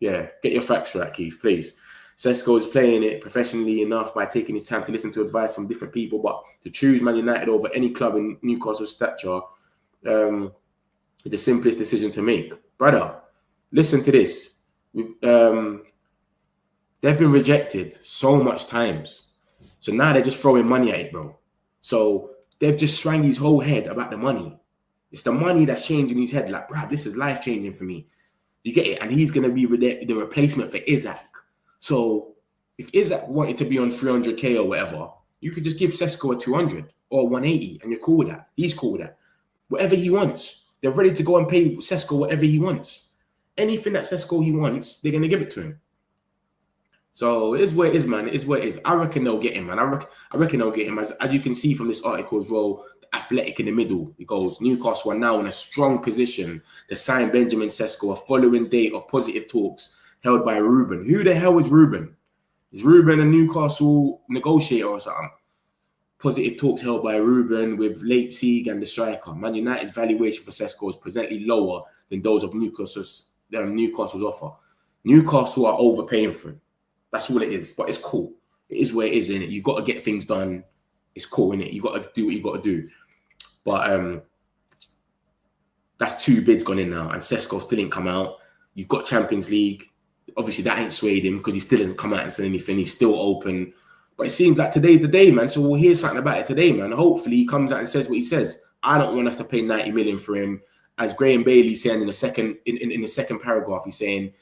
Yeah, get your facts right, Keith, please. Sesko is playing it professionally enough by taking his time to listen to advice from different people, but to choose Man United over any club in Newcastle's stature is the simplest decision to make. Brother, listen to this. They've been rejected so much times. So now they're just throwing money at it, bro. So they've just swung his whole head about the money. It's the money that's changing his head. Like, bro, this is life-changing for me. You get it? And he's going to be the replacement for Isaac. So if Isaac wanted to be on 300k or whatever, you could just give Sesko a 200 or 180 and you're cool with that. He's cool with that. Whatever he wants. They're ready to go and pay Sesko whatever he wants. Anything that Sesko he wants, they're going to give it to him. So it is what it is, man. It is what it is. I reckon they'll get him, man. I reckon they'll get him. As you can see from this article as well, the Athletic in the middle. It goes, Newcastle are now in a strong position to sign Benjamin Sesko, a following date of positive talks held by Ruben. Who the hell is Ruben? Is Ruben a Newcastle negotiator or something? Positive talks held by Ruben with Leipzig and the striker. Man United's valuation for Sesko is presently lower than those of Newcastle's offer. Newcastle are overpaying for him. That's all it is. But it's cool. It is where it is, innit? You got to get things done. It's cool, innit? You got to do what you got to do. But that's 2 bids gone in now, and Sesko still didn't come out. You've got Champions League. Obviously, that ain't swayed him because he still hasn't come out and said anything. He's still open. But it seems like today's the day, man. So we'll hear something about it today, man. Hopefully, he comes out and says what he says. I don't want us to pay 90 million for him. As Graham Bailey saying in the second paragraph, he's saying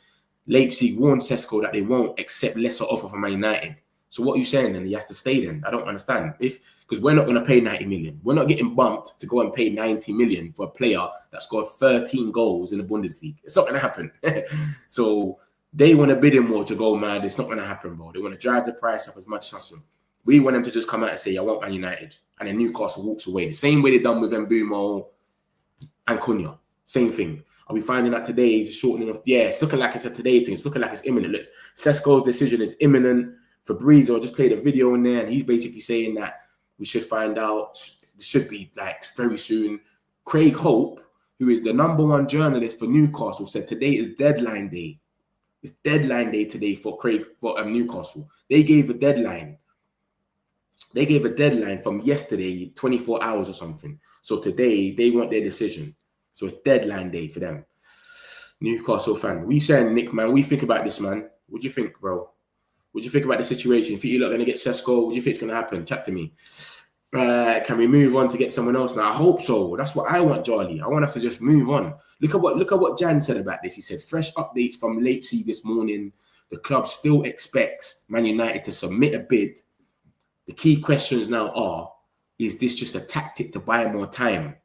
Leipzig warned Sesko that they won't accept lesser offer from Man United. So what are you saying then? He has to stay then? I don't understand. Because we're not going to pay 90 million. We're not getting bumped to go and pay 90 million for a player that scored 13 goals in the Bundesliga. It's not going to happen. So they want to bid him more to go mad. It's not going to happen, bro. They want to drive the price up as much as possible. We want them to just come out and say, I want Man United. And then Newcastle walks away. The same way they done with Mbumo and Cunha. Same thing. Are we finding that today is shortening of? Yeah, it's looking like it's a today thing. It's looking like it's imminent. Look, Sesko's decision is imminent. Fabrizio just played a video in there, and he's basically saying that we should find out. It should be like very soon. Craig Hope, who is the #1 journalist for Newcastle, said today is deadline day. It's deadline day today for Newcastle. They gave a deadline. They gave a deadline from yesterday, 24 hours or something. So today they want their decision. So it's deadline day for them. Newcastle fan. We saying, Nick, man, we think about this, man. What do you think, bro? What do you think about the situation? You think you're not going to get Sesko? What do you think is going to happen? Chat to me. Can we move on to get someone else now? I hope so. That's what I want, Charlie. I want us to just move on. Look at what Jan said about this. He said, fresh updates from Leipzig this morning. The club still expects Man United to submit a bid. The key questions now are, is this just a tactic to buy more time?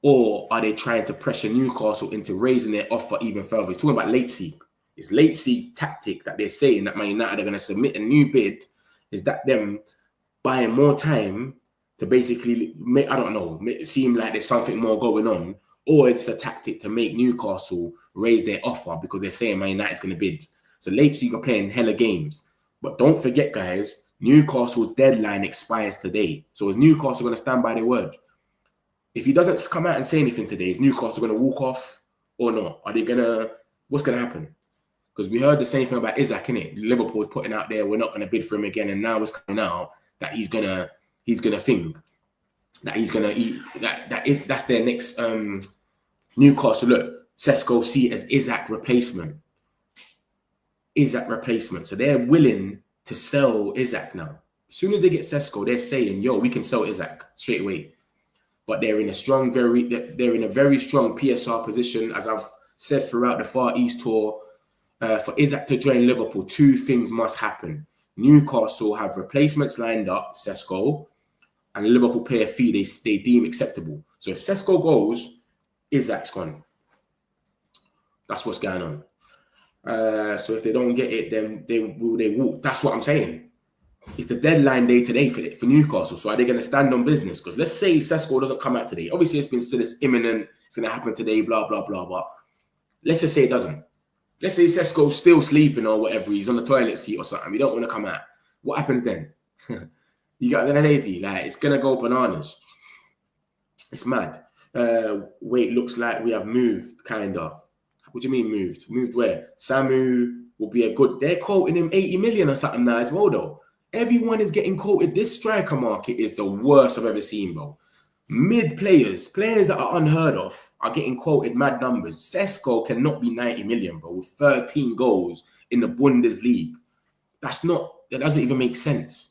Or are they trying to pressure Newcastle into raising their offer even further? He's talking about Leipzig. It's Leipzig's tactic that they're saying that Man United are going to submit a new bid. Is that them buying more time to basically make, I don't know, make it seem like there's something more going on? Or it's a tactic to make Newcastle raise their offer because they're saying Man United's going to bid. So Leipzig are playing hella games. But don't forget, guys, Newcastle's deadline expires today. So is Newcastle going to stand by their word? If he doesn't come out and say anything today, is Newcastle going to walk off or not? Are they going to, what's going to happen? Because we heard the same thing about Isaac, innit? Liverpool's putting out there, we're not going to bid for him again. And now it's coming out that he's gonna think that he's gonna eat, that's their next Newcastle. Look, Sesko see it as Isaac replacement. Isaac replacement. So they're willing to sell Isaac now. As soon as they get Sesko, they're saying, yo, we can sell Isaac straight away. But they're in a strong, they're in a very strong PSR position, as I've said throughout the Far East tour. For Isaac to join Liverpool, 2 things must happen. Newcastle have replacements lined up, Sesko, and Liverpool pay a fee they deem acceptable. So if Sesko goes, Isaac's gone. That's what's going on. So if they don't get it, then they walk. That's what I'm saying. It's the deadline day today for Newcastle. So are they going to stand on business? Because let's say Sesko doesn't come out today. Obviously, it's been said it's imminent. It's going to happen today, blah, blah, blah, blah. Let's just say it doesn't. Let's say Sesko's still sleeping or whatever. He's on the toilet seat or something. We don't want to come out. What happens then? You got that lady? Like, it's going to go bananas. It's mad. Wait, looks like we have moved, kind of. What do you mean moved? Moved where? Samu will be a good... They're quoting him 80 million or something now as well, though. Everyone is getting quoted. This striker market is the worst I've ever seen, bro. Mid players that are unheard of, are getting quoted mad numbers. Sesko cannot be 90 million, bro, with 13 goals in the Bundesliga. That doesn't even make sense.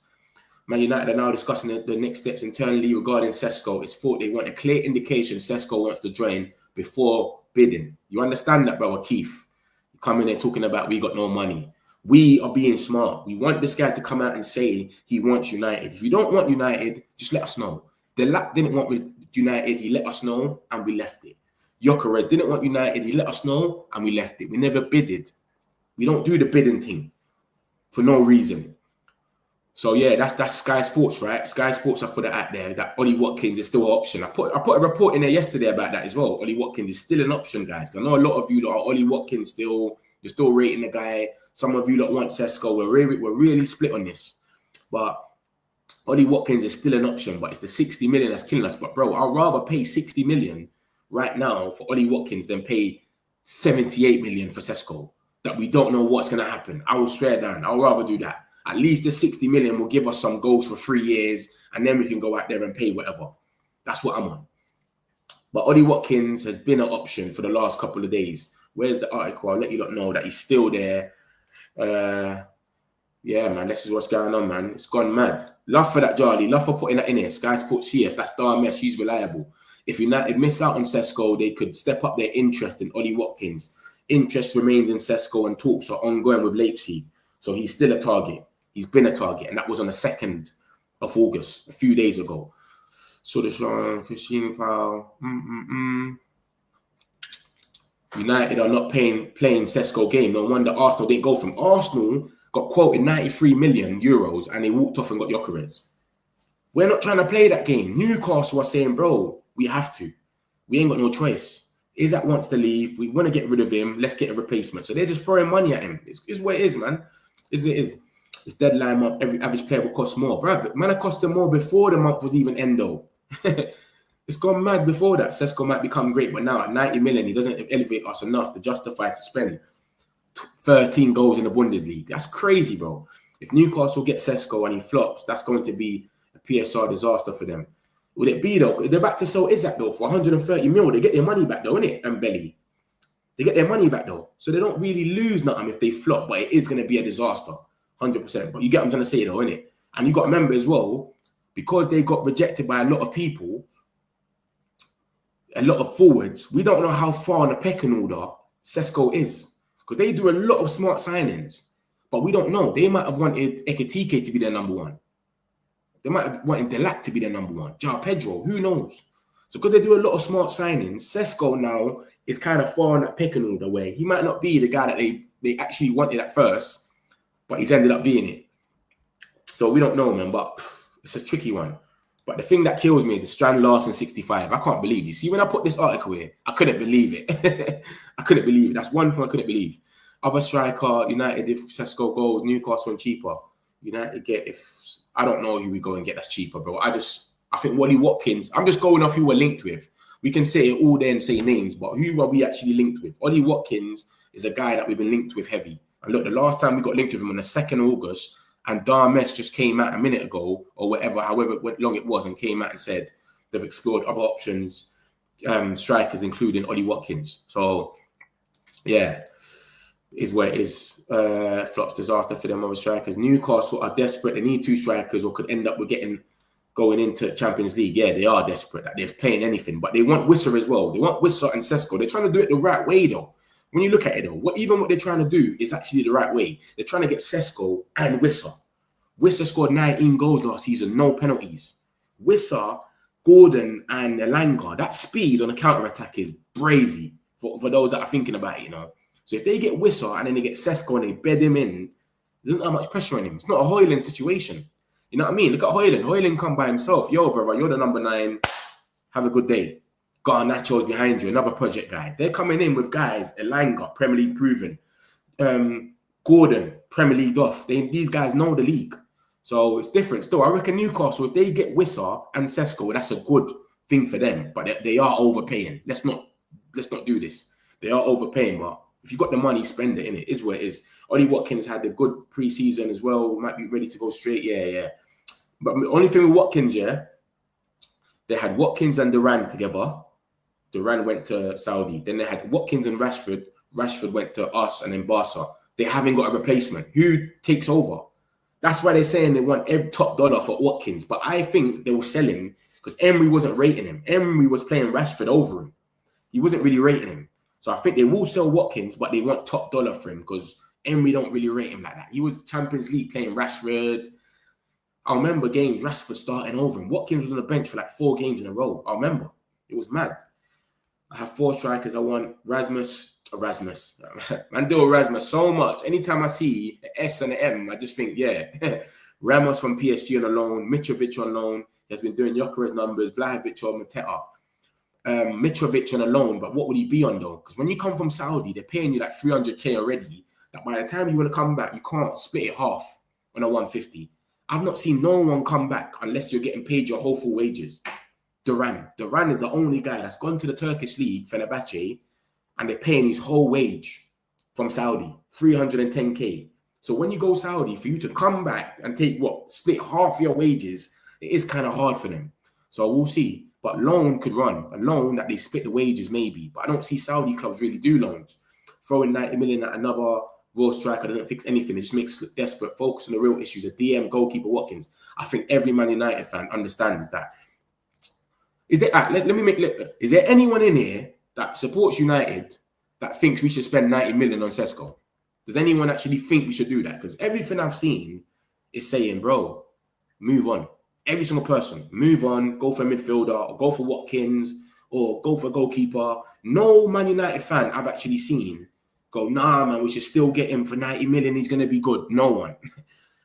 Man United are now discussing the next steps internally regarding Sesko. It's thought they want a clear indication Sesko wants to join before bidding. You understand that, brother Keith? You come in there talking about we got no money. We are being smart. We want this guy to come out and say he wants United. If you don't want United, just let us know. Delap didn't want United. He let us know, and we left it. Gyökeres didn't want United. He let us know, and we left it. We never bidded. We don't do the bidding thing for no reason. So yeah, that's Sky Sports, right? Sky Sports, I put it out there that Ollie Watkins is still an option. I put a report in there yesterday about that as well. Ollie Watkins is still an option, guys. I know a lot of you are Ollie Watkins still. You're still rating the guy. Some of you that want Sesko, we're really split on this. But Ollie Watkins is still an option, but it's the 60 million that's killing us. But bro, I'd rather pay 60 million right now for Ollie Watkins than pay 78 million for Sesko. That we don't know what's going to happen. I will swear down. I'll rather do that. At least the 60 million will give us some goals for 3 years, and then we can go out there and pay whatever. That's what I'm on. But Ollie Watkins has been an option for the last couple of days. Where's the article? I'll let you lot know that he's still there. Yeah, man, this is what's going on, man. It's gone mad. Love for that, Charlie. Love for putting that in here. Sky Sports CF, that's Darmesh. She's reliable. If United miss out on Sesko, they could step up their interest in Ollie Watkins. Interest remains in Sesko, and talks are ongoing with Leipzig. So he's still a target. He's been a target, and that was on the 2nd of August, a few days ago. So the Christine Powell. United are not playing Sesko game. No wonder Arsenal didn't go from. Arsenal got quoted 93 million euros and they walked off and got Gyökeres. We're not trying to play that game. Newcastle are saying, bro, we have to. We ain't got no choice. Isaac wants to leave. We want to get rid of him. Let's get a replacement. So they're just throwing money at him. It's what it is, man. It is. It's deadline month. Every average player will cost more. Bro, man, it cost him more before the month was even endo. It's gone mad before that. Sesko might become great, but now at 90 million, he doesn't elevate us enough to justify to spend 13 goals in the Bundesliga. That's crazy, bro. If Newcastle get Sesko and he flops, that's going to be a PSR disaster for them. Would it be, though? They're back to sell Isaac, though, for 130 mil. They get their money back, though, innit? And Belly. They get their money back, though. So they don't really lose nothing if they flop, but it is going to be a disaster. 100%. But you get what I'm trying to say, though, innit? And you got to remember as well, because they got rejected by a lot of people, a lot of forwards, we don't know how far in the pecking order Sesko is. Because they do a lot of smart signings. But we don't know. They might have wanted Ekitike to be their number one. They might have wanted Delac to be their number one. João Pedro, who knows? So because they do a lot of smart signings, Sesko now is kind of far in that pecking order where he might not be the guy that they actually wanted at first, but he's ended up being it. So we don't know, man, but it's a tricky one. But the thing that kills me is the Strand Larsen 65. I can't believe it. You see, when I put this article here, I couldn't believe it. I couldn't believe it. That's one thing I couldn't believe. Other striker, United, if Sesko goes, Newcastle and cheaper. United get, if I don't know who we go and get that's cheaper, bro. I think Ollie Watkins, I'm just going off who we're linked with. We can say it all there and say names, but who are we actually linked with? Ollie Watkins is a guy that we've been linked with heavy. And look, the last time we got linked with him on the 2nd of August, and Darmesh just came out a minute ago or whatever, however long it was, and came out and said they've explored other options strikers, including Ollie Watkins. So, yeah, is where it is. Flops disaster for them other strikers. Newcastle are desperate. They need 2 strikers or could end up with going into Champions League. Yeah, they are desperate. That they're playing anything. But they want Wissa as well. They want Wissa and Sesko. They're trying to do it the right way, though. When you look at it, though, what they're trying to do is actually the right way. They're trying to get Sesko and Wissa. Wissa scored 19 goals last season, no penalties. Wissa, Gordon, and Elanga, that speed on the counter-attack is brazy for those that are thinking about it, you know. So if they get Wissa and then they get Sesko and they bed him in, there's not that much pressure on him. It's not a Hoyland situation. You know what I mean? Look at Hoyland. Hoyland come by himself. Yo, brother, you're the number 9. Have a good day. Garnacho's behind you, another project guy. They're coming in with guys, Elanga, Premier League proven. Gordon, Premier League off. These guys know the league. So it's different. Still, I reckon Newcastle, if they get Wissa and Sesko, that's a good thing for them. But they are overpaying. Let's not do this. They are overpaying, but if you got the money, spend it, innit? It is what it is. Ollie Watkins had a good pre-season as well. Might be ready to go straight. Yeah. But the only thing with Watkins, they had Watkins and Duran together. Duran went to Saudi. Then they had Watkins and Rashford. Rashford went to us and then Barca. They haven't got a replacement. Who takes over? That's why they're saying they want every top dollar for Watkins. But I think they will sell him because Emery wasn't rating him. Emery was playing Rashford over him. He wasn't really rating him. So I think they will sell Watkins, but they want top dollar for him because Emery don't really rate him like that. He was Champions League playing Rashford. I remember games Rashford starting over him. Watkins was on the bench for like 4 games in a row. I remember. It was mad. I have 4 strikers. I want Rasmus. Man, do Rasmus so much. Anytime I see the S and the M, I just think, yeah. Ramos from PSG on a loan. Mitrovic on loan. He has been doing Gyökeres numbers. Vlahovic or Mateta. Mitrovic on a loan, but what would he be on though? Because when you come from Saudi, they're paying you like 300k already. That by the time you want to come back, you can't split it half on a 150. I've not seen no one come back unless you're getting paid your whole full wages. Duran is the only guy that's gone to the Turkish league, Fenerbahce, and they're paying his whole wage from Saudi, 310k. So when you go Saudi, for you to come back and take split half your wages, it is kind of hard for them. So we'll see. But loan could run. A loan that they split the wages maybe. But I don't see Saudi clubs really do loans. Throwing 90 million at another raw striker doesn't fix anything. It just makes it look desperate. Focus on the real issues. A DM, goalkeeper, Watkins. I think every Man United fan understands that. Is there anyone in here that supports United that thinks we should spend 90 million on Sesko? Does anyone actually think we should do that? Because everything I've seen is saying, bro, move on. Every single person, move on, go for a midfielder, or go for Watkins, or go for a goalkeeper. No Man United fan I've actually seen go, nah, man, we should still get him for 90 million. He's going to be good. No one.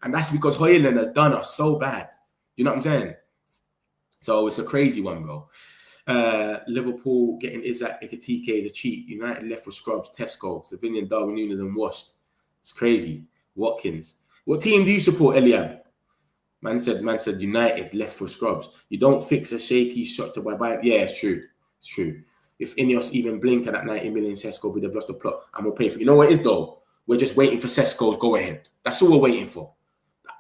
And that's because Hoyland has done us so bad. You know what I'm saying? So it's a crazy one, bro. Liverpool getting Isaac Ekitike is a cheat. United left for Scrubs, Tesco, Civilian, Darwin Nunes, and Washed. It's crazy. Watkins. What team do you support, Eliab? Man said United left for Scrubs. You don't fix a shaky structure by buying. Yeah, it's true. It's true. If Ineos even blink at that 90 million Sesko, we'd have lost the plot. And we'll pay for it. You know what it is, though? We're just waiting for Sesko's go ahead. That's all we're waiting for.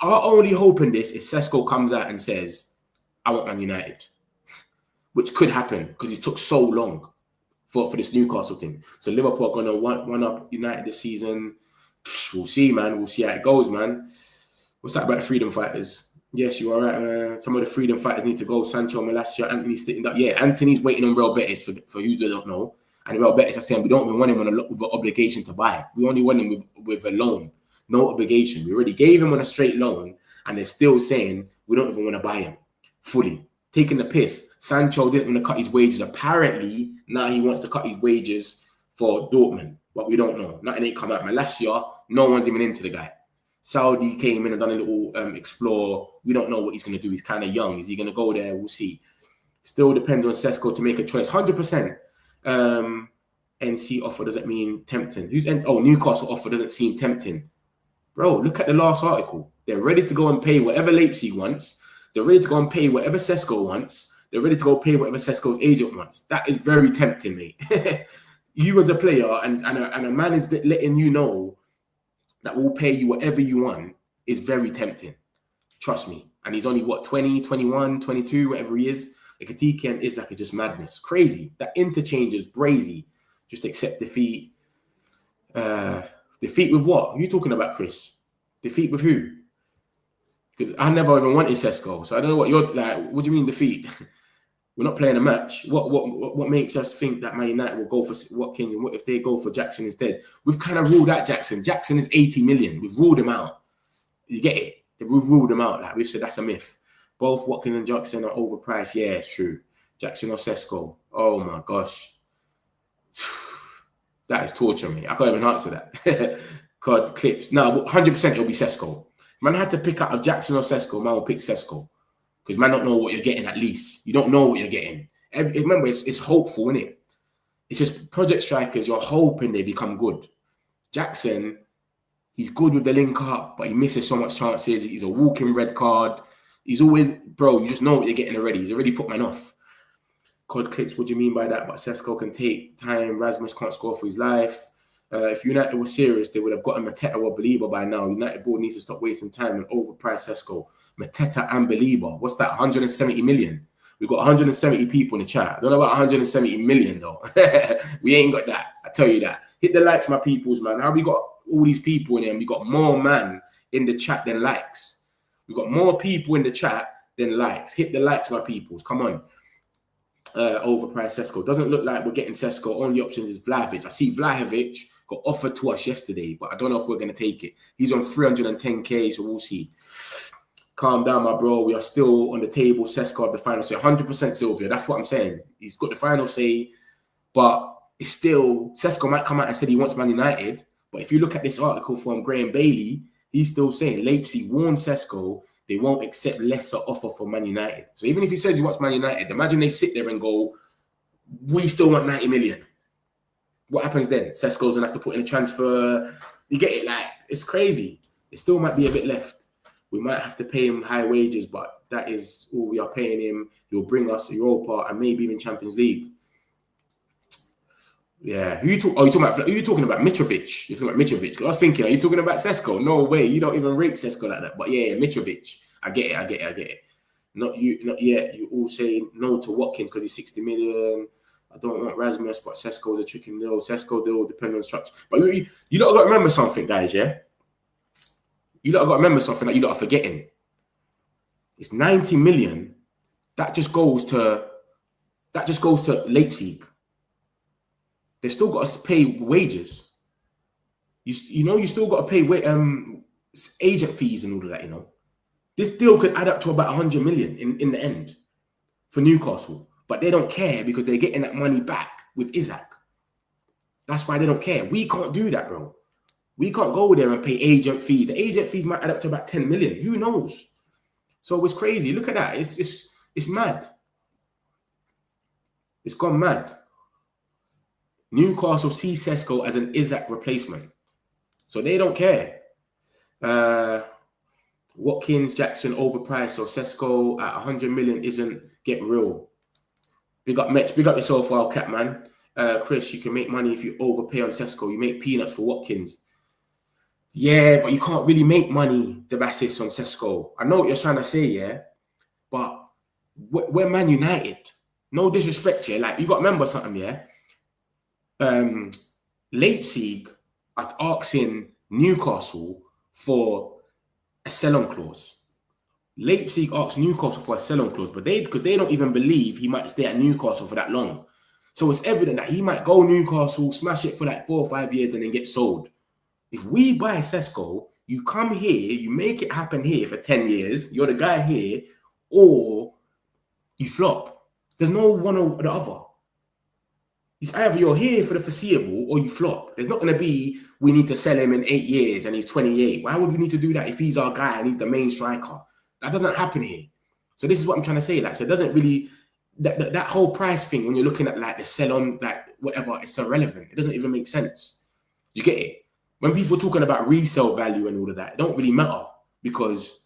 Our only hope in this is Sesko comes out and says, I want Man United. Which could happen because it took so long for this Newcastle thing. So Liverpool are going to one up United this season. We'll see, man. We'll see how it goes, man. What's that about the freedom fighters? Yes, you are right, man. Some of the freedom fighters need to go. Sancho, Malacia, Anthony's sitting up. Yeah, Anthony's waiting on Real Betis for you that don't know. And Real Betis are saying we don't even want him with an obligation to buy. We only want him with a loan. No obligation. We already gave him on a straight loan. And they're still saying we don't even want to buy him fully. Taking the piss. Sancho didn't want to cut his wages. Apparently, now he wants to cut his wages for Dortmund. But we don't know. Nothing ain't come out. Man, last year, no one's even into the guy. Saudi came in and done a little explore. We don't know what he's going to do. He's kind of young. Is he going to go there? We'll see. Still depends on Sesko to make a choice. 100%. NC offer doesn't mean tempting. Newcastle offer doesn't seem tempting. Bro, look at the last article. They're ready to go and pay whatever Leipzig wants. They're ready to go and pay whatever Sesko wants. They're ready to go pay whatever Sesko's agent wants. That is very tempting, mate. You as a player and a man is letting you know that will pay you whatever you want is very tempting. Trust me. And he's only, 20, 21, 22, whatever he is. Ekitike and Isaac are just madness. Crazy. That interchange is brazy. Just accept defeat. Defeat with what? Who are you talking about, Chris? Defeat with who? Because I never even wanted Sesko. So I don't know what you're like. What do you mean defeat? We're not playing a match. What makes us think that Man United will go for Watkins, and what if they go for Jackson instead? We've kind of ruled out Jackson. Jackson is 80 million. We've ruled him out. You get it? We've ruled him out. Like we've said, that's a myth. Both Watkins and Jackson are overpriced. Yeah, it's true. Jackson or Sesko. Oh my gosh. That is torture me. I can't even answer that. God, clips. No, 100% it'll be Sesko. Man had to pick out of Jackson or Sesko. Man will pick Sesko. Because man don't know what you're getting at least. You don't know what you're getting. Remember, it's hopeful, isn't it? It's just project strikers, you're hoping they become good. Jackson, he's good with the link up, but he misses so much chances. He's a walking red card. He's always, bro, you just know what you're getting already. He's already put man off. Cod clicks, what do you mean by that? But Sesko can take time. Rasmus can't score for his life. If United were serious, they would have gotten Mateta or Belieber by now. United board needs to stop wasting time and overprice Sesko. Mateta and Belieber. What's that? 170 million. We've got 170 people in the chat. I don't know about 170 million though. We ain't got that. I tell you that. Hit the likes, my peoples, man. How we got all these people in here? We got more man in the chat than likes. We got more people in the chat than likes. Hit the likes, my peoples. Come on. Overpriced Sesko. Doesn't look like we're getting Sesko. Only options is Vlahovic. I see Vlahovic got offered to us yesterday, but I don't know if we're going to take it. He's on 310k, so we'll see. Calm down, my bro. We are still on the table. Sesko have the final say. 100% Sylvia. That's what I'm saying. He's got the final say, but it's still, Sesko might come out and say he wants Man United, but if you look at this article from Graham Bailey, he's still saying Leipzig warned Sesko they won't accept lesser offer for Man United. So even if he says he wants Man United, imagine they sit there and go, we still want 90 million. What happens then? Sesko's going to have to put in a transfer. You get it? Like, it's crazy. It still might be a bit left. We might have to pay him high wages, but that is all we are paying him. He'll bring us Europa and maybe even Champions League. Yeah. Who you talking about Mitrovic? You're talking about Mitrovic. I was thinking, are you talking about Sesko? No way. You don't even rate Sesko like that. But yeah, Mitrovic. I get it. Not yet. You all say no to Watkins because he's 60 million. I don't want Rasmus, but Sesko's a chicken deal. Sesko deal depend on structure. But you lot got to remember something, guys, yeah? You lot got to remember something that you lot are forgetting. It's 90 million. That just goes to Leipzig. They've still got to pay wages. You still got to pay agent fees and all of that, you know. This deal could add up to about 100 million in the end for Newcastle. But they don't care because they're getting that money back with Isaac. That's why they don't care. We can't do that, bro. We can't go there and pay agent fees. The agent fees might add up to about 10 million. Who knows? So it's crazy. Look at that. It's mad. It's gone mad. Newcastle see Sesko as an Isaac replacement. So they don't care. Watkins, Jackson overpriced. So Sesko at 100 million isn't get real. Big up Metch. Big up yourself, Wildcat, man. Chris, you can make money if you overpay on Sesko. You make peanuts for Watkins. Yeah, but you can't really make money, the basis on Sesko. I know what you're trying to say, yeah? But we're Man United. No disrespect, yeah? Like, you got to remember something, yeah? Leipzig are asking Newcastle for a sell-on clause. Leipzig asked Newcastle for a sell-on clause, but they don't even believe he might stay at Newcastle for that long. So it's evident that he might go Newcastle, smash it for like 4 or 5 years, and then get sold. If we buy Sesko, you come here, you make it happen here for 10 years, you're the guy here, or you flop. There's no one or the other. It's either you're here for the foreseeable or you flop. There's not going to be, we need to sell him in 8 years and he's 28. Why would we need to do that if he's our guy and he's the main striker? That doesn't happen here. So this is what I'm trying to say. Like, so it doesn't really, that whole price thing, when you're looking at like the sell on, like whatever, it's irrelevant. It doesn't even make sense. You get it? When people are talking about resale value and all of that, it don't really matter because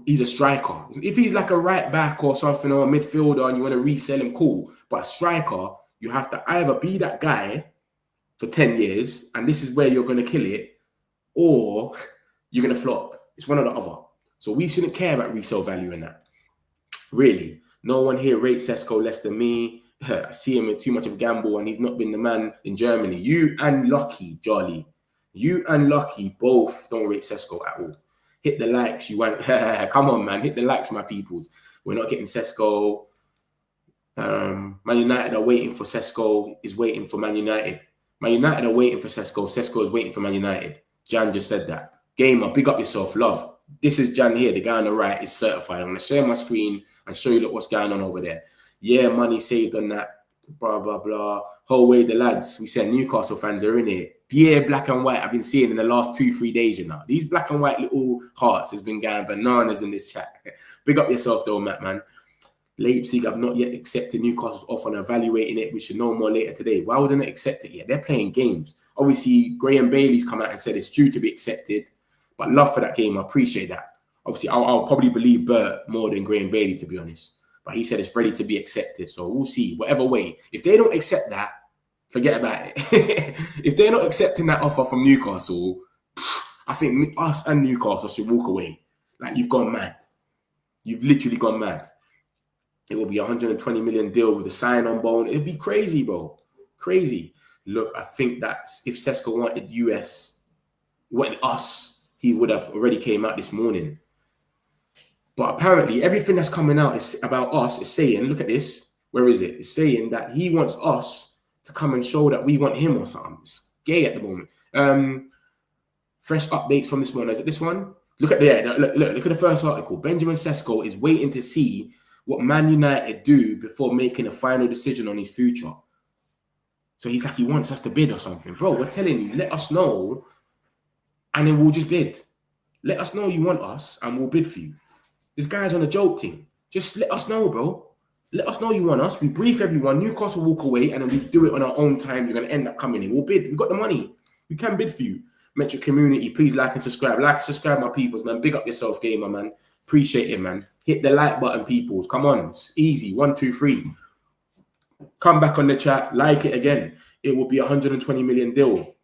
he's a striker. If he's like a right back or something or a midfielder and you want to resell him, cool. But a striker, you have to either be that guy for 10 years and this is where you're going to kill it, or you're going to flop. It's one or the other. So we shouldn't care about resale value in that, really. No one here rates Sesko less than me. I see him with too much of a gamble and he's not been the man in Germany. You and Lucky, Jolly. You and Lucky both don't rate Sesko at all. Hit the likes. You want... Come on, man. Hit the likes, my peoples. We're not getting Sesko. Man United are waiting for Sesko. Is waiting for Man United. Man United are waiting for Sesko. Sesko is waiting for Man United. Jan just said that. Gamer, big up yourself. Love. This is Jan here. The guy on the right is certified. I'm going to share my screen and show you look what's going on over there. Yeah, money saved on that. Blah, blah, blah. Whole way the lads. We said Newcastle fans are in here. Yeah, black and white. I've been seeing in the last 2-3 days, you know. These black and white little hearts has been going bananas in this chat. Big up yourself though, Matt, man. Leipzig have not yet accepted Newcastle's offer and evaluating it. We should know more later today. Why wouldn't they accept it yet? They're playing games. Obviously, Graham Bailey's come out and said it's due to be accepted. But love for that game. I appreciate that. Obviously, I'll probably believe Bert more than Graham Bailey, to be honest. But he said it's ready to be accepted. So we'll see. Whatever way. If they don't accept that, forget about it. If they're not accepting that offer from Newcastle, I think us and Newcastle should walk away. Like, you've gone mad. You've literally gone mad. It will be a 120 million deal with a sign-on bonus. It'd be crazy, bro. Crazy. Look, I think that if Sesko wanted us, he would have already came out this morning. But apparently, everything that's coming out is about us. Is saying, look at this. Where is it? It's saying that he wants us to come and show that we want him or something. It's gay at the moment. Fresh updates from this morning. Is it this one? Look at there. Look at the first article. Benjamin Sesko is waiting to see what Man United do before making a final decision on his future. So he's like, he wants us to bid or something. Bro, we're telling you, let us know and then we'll just bid. Let us know you want us and we'll bid for you. This guy's on a joke thing. Just let us know, bro. Let us know you want us. We brief everyone. Newcastle walk away and then we do it on our own time. You're going to end up coming in. We'll bid. We've got the money. We can bid for you. Metric community, please like and subscribe. Like and subscribe, my peoples, man. Big up yourself, gamer, man. Appreciate it, man. Hit the like button, peoples. Come on. It's easy. 1, 2, 3. Come back on the chat. Like it again. It will be a 120 million deal.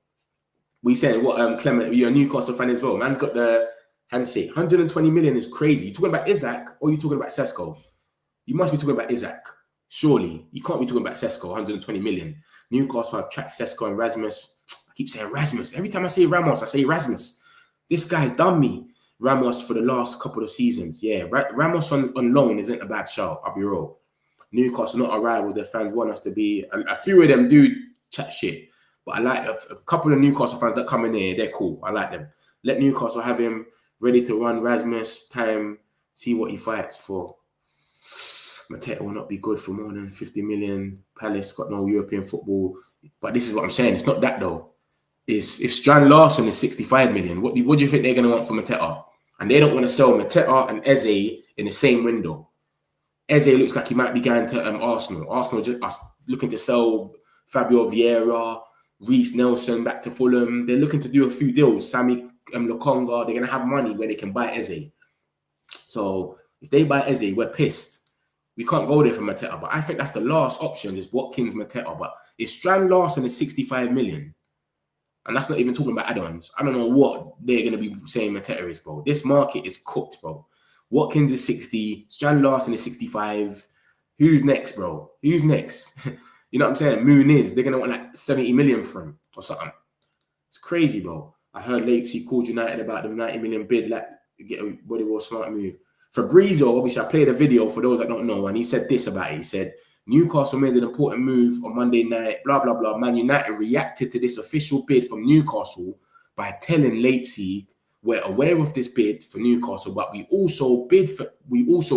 We saying what, Clement, you're a Newcastle fan as well. Man's got the handshake. 120 million is crazy. You talking about Isaac or you talking about Sesko? You must be talking about Isaac. Surely. You can't be talking about Sesko, 120 million. Newcastle have tracked Sesko and Rasmus. I keep saying Rasmus. Every time I say Ramos, I say Rasmus. This guy's done me. Ramos for the last couple of seasons. Yeah, Ramos on loan isn't a bad shout. I'll be real. Newcastle not our rivals. Their fans want us to be. A few of them do chat shit. But I like a couple of Newcastle fans that come in here. They're cool. I like them. Let Newcastle have him ready to run Rasmus. Time. See what he fights for. Mateta will not be good for more than 50 million. Palace got no European football. But this is what I'm saying. It's not that though. Is if Strand Larson is 65 million, what do you think they're going to want for Mateta? And they don't want to sell Mateta and Eze in the same window. Eze looks like he might be going to Arsenal. Arsenal just looking to sell Fabio Vieira, Reece Nelson back to Fulham. They're looking to do a few deals. Sammy Lokonga, they're going to have money where they can buy Eze. So if they buy Eze, we're pissed. We can't go there for Mateta. But I think that's the last option is Watkins, Mateta. But if Strand Larson is 65 million, and that's not even talking about add-ons. I don't know what they're going to be saying Mateta is, bro. This market is cooked, bro. Watkins is 60. Strand Larson is 65. Who's next, bro? Who's next? You know what I'm saying? Moon is. They're going to want like 70 million for him or something. It's crazy, bro. I heard Leipzig called United about the 90 million bid. Like, get a bodyboard smart move. Fabrizio, obviously, I played a video for those that don't know, and he said this about it. He said, Newcastle made an important move on Monday night, blah, blah, blah. Man United reacted to this official bid from Newcastle by telling Leipzig, we're aware of this bid for Newcastle, but we also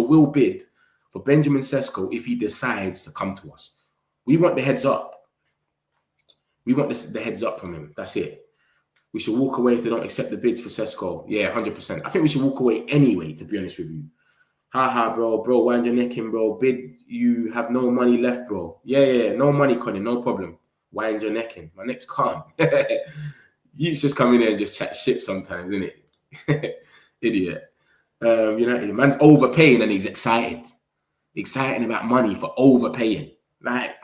will bid for Benjamin Sesko if he decides to come to us. We want the heads up. We want the heads up from him. That's it. We should walk away if they don't accept the bids for Sesko. Yeah, 100%. I think we should walk away anyway, to be honest with you. Haha, bro, wind your neck in, bro. Bid, you have no money left, bro. Yeah, no money, Colin, no problem. Wind your neck in. My neck's calm. You just come in there and just chat shit sometimes, isn't it? Idiot. United, man's overpaying and he's excited. Excited about money for overpaying. Like,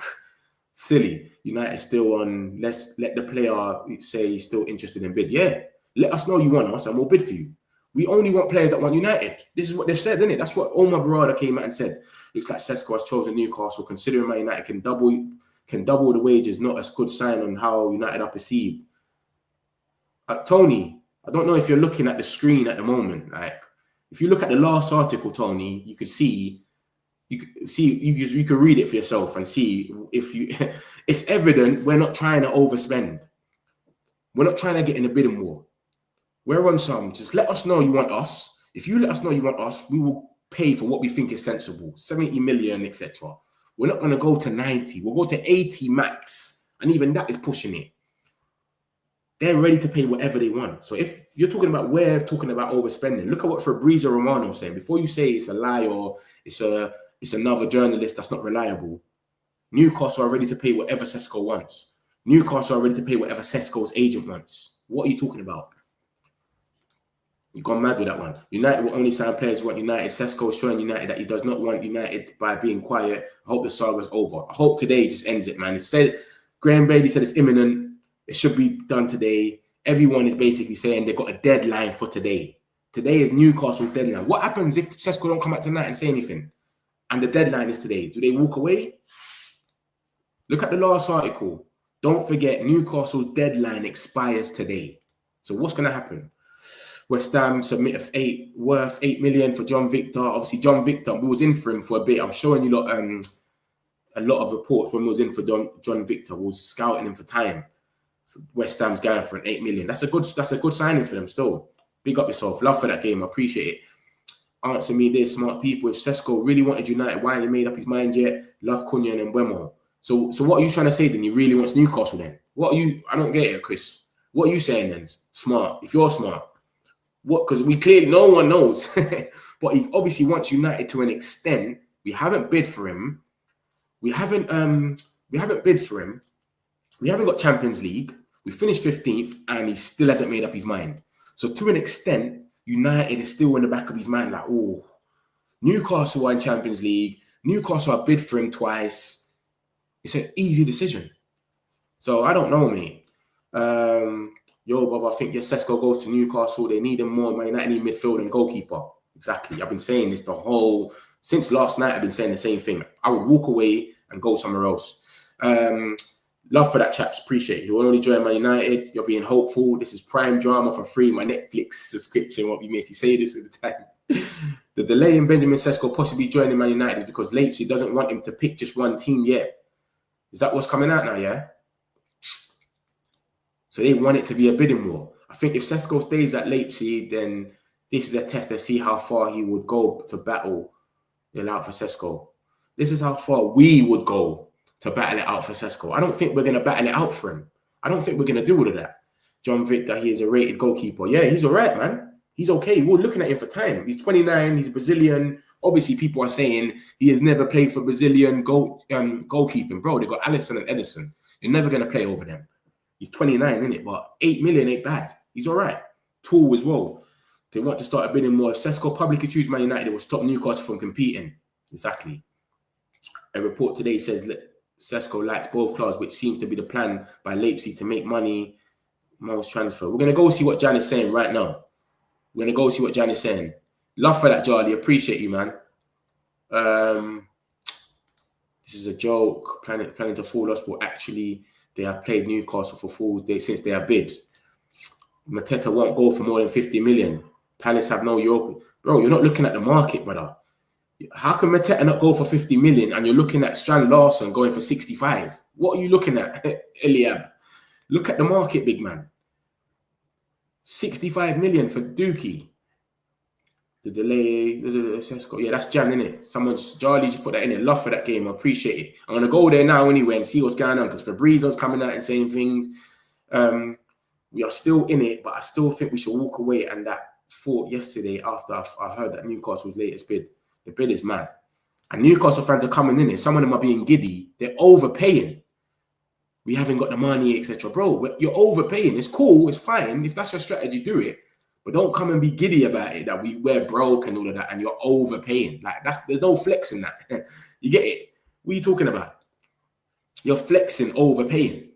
silly. United still on, let's let the player say he's still interested in bid. Yeah, let us know you want us and we'll bid for you. We only want players that want United. This is what they've said, isn't it? That's what Omar Barada came out and said. Looks like Sesko has chosen Newcastle, considering Man United can double the wages. Not a good sign on how United are perceived. Tony, I don't know if you're looking at the screen at the moment. Like, if you look at the last article, Tony, you could see. You can read it for yourself and see if you. It's evident we're not trying to overspend. We're not trying to get in a bidding war. We're on some. Just let us know you want us. If you let us know you want us, we will pay for what we think is sensible. 70 million, etc. We're not going to go to 90. We'll go to 80 max. And even that is pushing it. They're ready to pay whatever they want. So if you're talking about, we're talking about overspending, look at what Fabrizio Romano is saying. Before you say it's a lie or it's another journalist that's not reliable, Newcastle are ready to pay whatever Sesko wants. Newcastle are ready to pay whatever Sesko's agent wants. What are you talking about? You've gone mad with that one. United will only sign players who want United. Sesko is showing United that he does not want United by being quiet. I hope the saga's over. I hope today just ends it, man. It said, Graham Bailey said it's imminent. It should be done today. Everyone is basically saying they've got a deadline for today. Today is Newcastle's deadline. What happens if Sesko don't come out tonight and say anything? And the deadline is today. Do they walk away? Look at the last article. Don't forget, Newcastle's deadline expires today. So what's going to happen? West Ham submit worth 8 million for John Victor. Obviously, John Victor, we was in for him for a bit. I'm showing you a lot of reports when we was in for John Victor. We was scouting him for time. So West Ham's going for an 8 million. That's a good signing for them still. Big up yourself. Love for that game. I appreciate it. Answer me this, smart people. If Sesko really wanted United, why ain't he made up his mind yet? Love Cunha and Mbeumo. So what are you trying to say then? He really wants Newcastle then? What are you? I don't get it, Chris. What are you saying then? Smart. If you're smart. What? Because we clearly, no one knows. But he obviously wants United to an extent. We haven't bid for him. We haven't bid for him. We haven't got Champions League. We finished 15th and he still hasn't made up his mind. So to an extent, United is still in the back of his mind like, oh, Newcastle won Champions League. Newcastle have bid for him twice. It's an easy decision. So I don't know, mate. Yo, Bob, I think Sesko goes to Newcastle. They need him more. Man United need midfield and goalkeeper. Exactly. I've been saying this since last night. I've been saying the same thing. I would walk away and go somewhere else. Love for that, chaps. Appreciate it. You will only join Man United. You're being hopeful. This is prime drama for free. My Netflix subscription won't be missed. You say this at the time. The delay in Benjamin Sesko possibly joining Man United is because Leipzig doesn't want him to pick just one team yet. Is that what's coming out now, yeah? So they want it to be a bidding war. I think if Sesko stays at Leipzig, then this is a test to see how far he would go to battle it out for Sesko. This is how far we would go to battle it out for Sesko. I don't think we're going to battle it out for him. I don't think we're going to do all of that. John Victor, he is a rated goalkeeper. Yeah, he's all right, man. He's okay. We're looking at him for time. He's 29. He's Brazilian. Obviously, people are saying he has never played for Brazilian goalkeeping. Bro, they got Alisson and Edison. You're never going to play over them. He's 29, isn't it? But 8 million ain't bad. He's all right. Tall as well. They want to start a bidding more. If Sesko publicly choose Man United, it will stop Newcastle from competing. Exactly. A report today says Sesko likes both clubs, which seems to be the plan by Leipzig to make money. Most transfer. We're going to go see what Jan is saying right now. We're going to go see what Jan is saying. Love for that, Charlie. Appreciate you, man. This is a joke. Planning to fool us. Well, actually, they have played Newcastle for fools since they have bid. Mateta won't go for more than 50 million. Palace have no Europe. Bro, you're not looking at the market, brother. How can Mateta not go for 50 million and you're looking at Strand Larson going for 65? What are you looking at, Eliab? Look at the market, big man. 65 million for Dookie. The delay, Sesko. Yeah, that's Jan, innit? Charlie just put that in there. Love for that game. I appreciate it. I'm going to go there now anyway and see what's going on because Fabrizio's coming out and saying things. We are still in it, but I still think we should walk away. And that thought yesterday after I heard that Newcastle's latest bid, the bid is mad. And Newcastle fans are coming in it. Some of them are being giddy. They're overpaying. We haven't got the money, etc. Bro, you're overpaying. It's cool. It's fine. If that's your strategy, do it. But don't come and be giddy about it that we're broke and all of that and you're overpaying. Like there's no flex in that. You get it? What are you talking about? You're flexing, overpaying.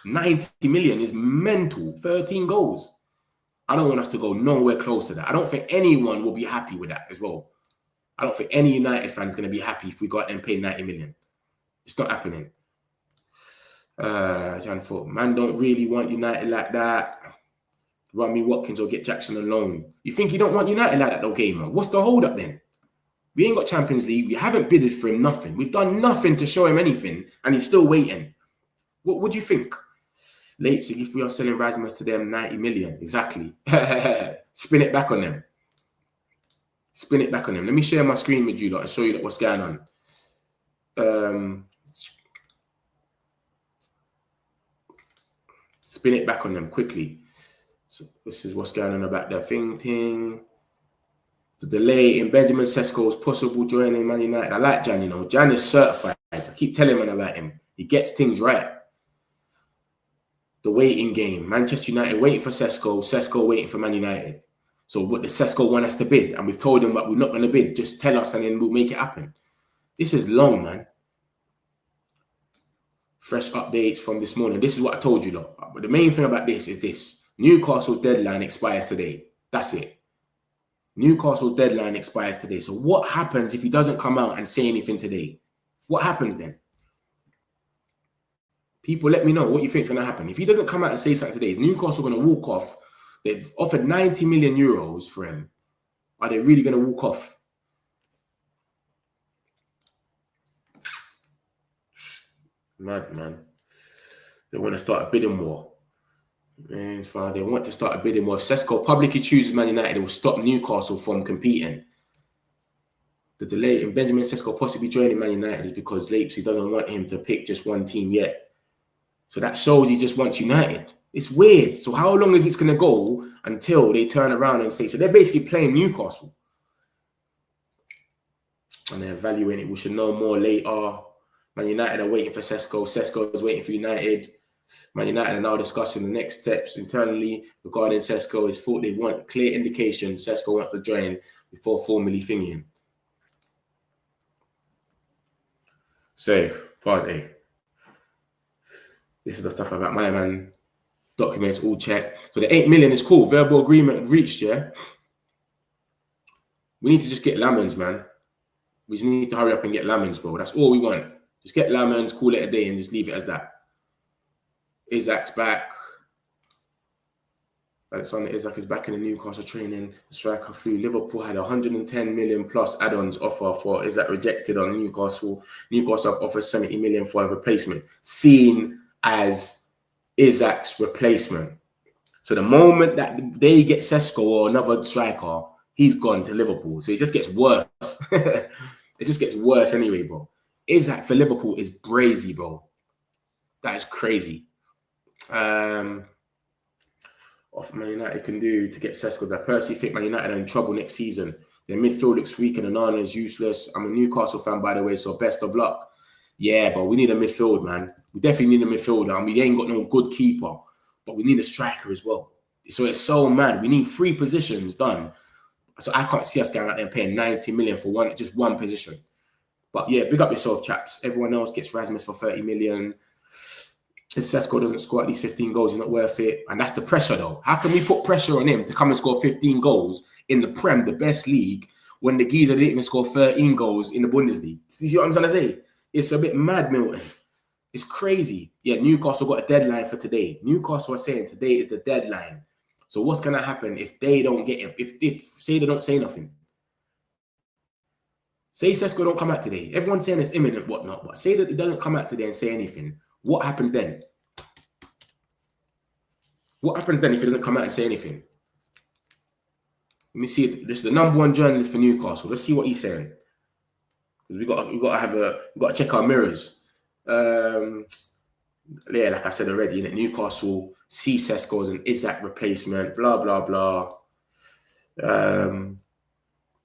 90 million is mental. 13 goals. I don't want us to go nowhere close to that. I don't think anyone will be happy with that as well. I don't think any United fan is going to be happy if we got and pay 90 million. It's not happening. Jan thought, man, don't really want United like that. Run me Watkins or get Jackson on loan. You think you don't want United like that, though, gamer? What's the hold up then? We ain't got Champions League. We haven't bidded for him nothing. We've done nothing to show him anything, and he's still waiting. What do you think? Leipzig, if we are selling Rasmus to them, 90 million. Exactly. Spin it back on them. Spin it back on them. Let me share my screen with you lot and show you what's going on. Spin it back on them quickly. So this is what's going on about the thing. The delay in Benjamin Sesko's possible joining Man United. I like Jan, you know. Jan is certified. I keep telling man about him. He gets things right. The waiting game. Manchester United waiting for Sesko. Sesko waiting for Man United. So what the Sesko want us to bid? And we've told him that we're not going to bid. Just tell us and then we'll make it happen. This is long, man. Fresh updates from this morning. This is what I told you, lot. But the main thing about this is this. Newcastle deadline expires today. That's it. Newcastle deadline expires today. So what happens if he doesn't come out and say anything today? What happens then? People, let me know what you think is going to happen. If he doesn't come out and say something today, is Newcastle going to walk off? They've offered 90 million euros for him. Are they really going to walk off? Mad, man. They want to start a bidding war. Man, fine. They want to start a bidding war. If Sesko publicly chooses Man United, it will stop Newcastle from competing. The delay in Benjamin Sesko possibly joining Man United is because Leipzig doesn't want him to pick just one team yet. So that shows he just wants United. It's weird. So how long is this going to go until they turn around and say, so they're basically playing Newcastle. And they're evaluating it. We should know more later. Man United are waiting for Sesko. Sesko is waiting for United. Man United are now discussing the next steps internally regarding Sesko. It's thought they want clear indication Sesko wants to join before formally thinking. Safe. Party. This is the stuff about my man. Documents all checked. So the 8 million is cool. Verbal agreement reached, yeah? We need to just get Lamens, man. We just need to hurry up and get Lamens, bro. That's all we want. Just get Lamens, call it a day, and just leave it as that. Isaac's back. Alexander Isak is back in the Newcastle training. The striker flew. Liverpool had 110 million plus add-ons offer for Isak rejected on Newcastle. Newcastle offered 70 million for a replacement, seen as Isak's replacement. So the moment that they get Sesko or another striker, he's gone to Liverpool. So it just gets worse. It just gets worse anyway, bro. Isak for Liverpool is brazy, bro. That is crazy. What Man United can do to get Sesko. That Percy think Man United are in trouble next season. Their midfield looks weak and Onana is useless. I'm a Newcastle fan, by the way, so best of luck. Yeah, but we need a midfield, man. We definitely need a midfielder. I mean, we ain't got no good keeper, but we need a striker as well. So it's so mad. We need 3 positions done. So I can't see us going out there and paying 90 million for just one position. But yeah, big up yourself, chaps. Everyone else gets Rasmus for 30 million. If Sesko doesn't score at least 15 goals, he's not worth it. And that's the pressure, though. How can we put pressure on him to come and score 15 goals in the Prem, the best league, when the geezer didn't even score 13 goals in the Bundesliga? You see what I'm trying to say? It's a bit mad, Milton. It's crazy. Yeah, Newcastle got a deadline for today. Newcastle are saying today is the deadline. So what's going to happen if they don't get him? If say they don't say nothing. Say Sesko don't come out today. Everyone's saying it's imminent, whatnot. But say that it doesn't come out today and say anything. What happens then? What happens then if he doesn't come out and say anything? Let me see. This is the #1 journalist for Newcastle. Let's see what he's saying. Because we got to check our mirrors. Yeah, like I said already, in Newcastle see Sesko as an Isak replacement. Blah blah blah.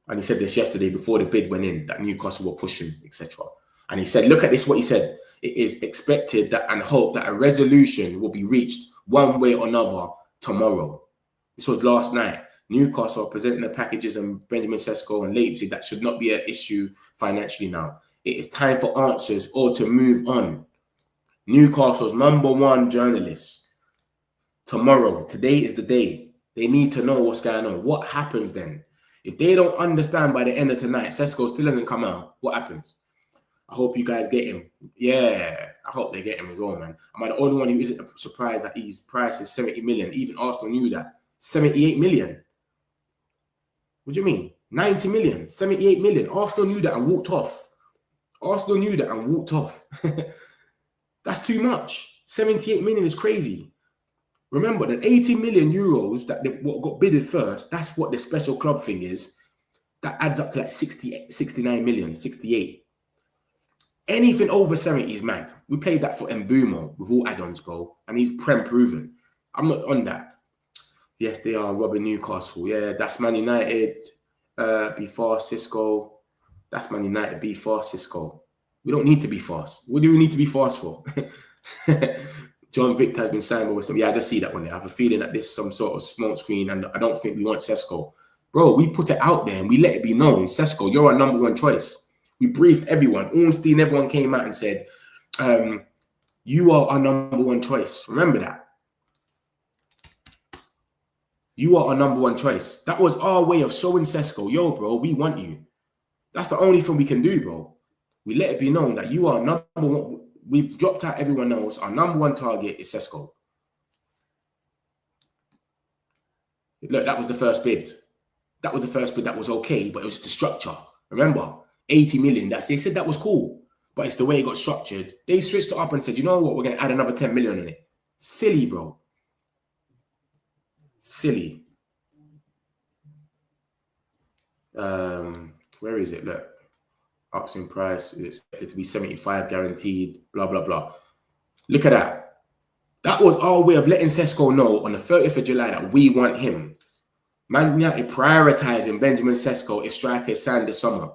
And he said this yesterday before the bid went in that Newcastle were pushing, etc. And he said, look at this, what he said. It is expected that and hope that a resolution will be reached one way or another tomorrow. This was last night. Newcastle are presenting the packages and Benjamin Sesko and Leipzig. That should not be an issue financially now. It is time for answers or to move on. Newcastle's #1 journalist. Tomorrow, today is the day. They need to know what's going on. What happens then? If they don't understand by the end of tonight, Sesko still hasn't come out, what happens? I hope you guys get him. Yeah, I hope they get him as well, man. Am I the only one who isn't surprised that his price is 70 million? Even Arsenal knew that. 78 million. What do you mean? 90 million, 78 million. Arsenal knew that and walked off. Arsenal knew that and walked off. That's too much. 78 million is crazy. Remember, the 80 million euros that what got bidded first, that's what the special club thing is. That adds up to like 69 million, 68. Anything over 70 is mad. We played that for Mbumo with all add-ons, bro. And he's prem proven. I'm not on that. Yes, they are robbing Newcastle. Yeah, that's Man United. Be fast, Sesko. That's Man United. Be fast, Sesko. We don't need to be fast. What do we need to be fast for? John Victor has been signed with some. Yeah, I just see that one there. I have a feeling that this is some sort of smoke screen, and I don't think we want Sesko. Bro, we put it out there and we let it be known. Sesko, you're our number one choice. We briefed everyone. Ornstein, everyone came out and said, you are our number one choice. Remember that. You are our number one choice. That was our way of showing Sesko, yo, bro, we want you. That's the only thing we can do, bro. We let it be known that you are number one. We've dropped out everyone else. Our number one target is Sesko. Look, that was the first bid. That was the first bid that was okay, but it was the structure. Remember, 80 million. They said that was cool, but it's the way it got structured. They switched it up and said, you know what, we're going to add another 10 million on it. Silly, bro. Silly. Where is it? Look. Asking price is expected to be 75 guaranteed, blah, blah, blah. Look at that. That was our way of letting Sesko know on the 30th of July that we want him. Man United prioritizing Benjamin Sesko if striker signed this summer.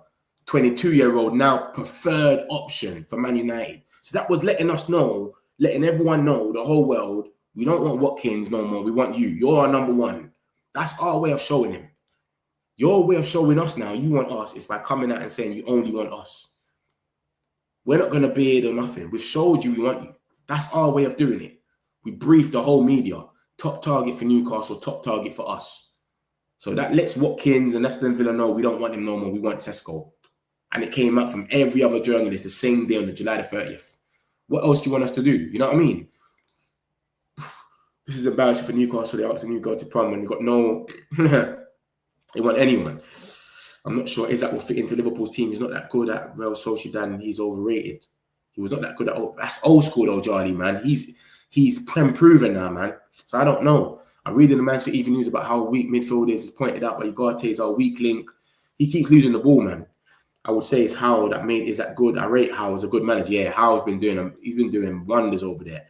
22-year-old now preferred option for Man United. So that was letting us know, letting everyone know, the whole world, we don't want Watkins no more. We want you. You're our number one. That's our way of showing him. Your way of showing us now, you want us, is by coming out and saying you only want us. We're not going to bid or nothing. We've showed you we want you. That's our way of doing it. We briefed the whole media. Top target for Newcastle, top target for us. So that lets Watkins and Aston Villa know we don't want him no more. We want Sesko. And it came out from every other journalist the same day on the July the 30th. What else do you want us to do? You know what I mean? This is embarrassing for Newcastle. They asked him to go to prom and they got no... They want anyone. I'm not sure Isaac will fit into Liverpool's team. He's not that good at Real Sociedad and he's overrated. He was not that good at... That's old school though, Charlie, man. He's prem proven now, man. So I don't know. I'm reading the Manchester Evening News about how weak midfield is. It's pointed out by Ugarte is our weak link. He keeps losing the ball, man. I would say it's Howe that made Isaac good. I rate Howe as a good manager. Yeah, Howe's been doing... He's been doing wonders over there.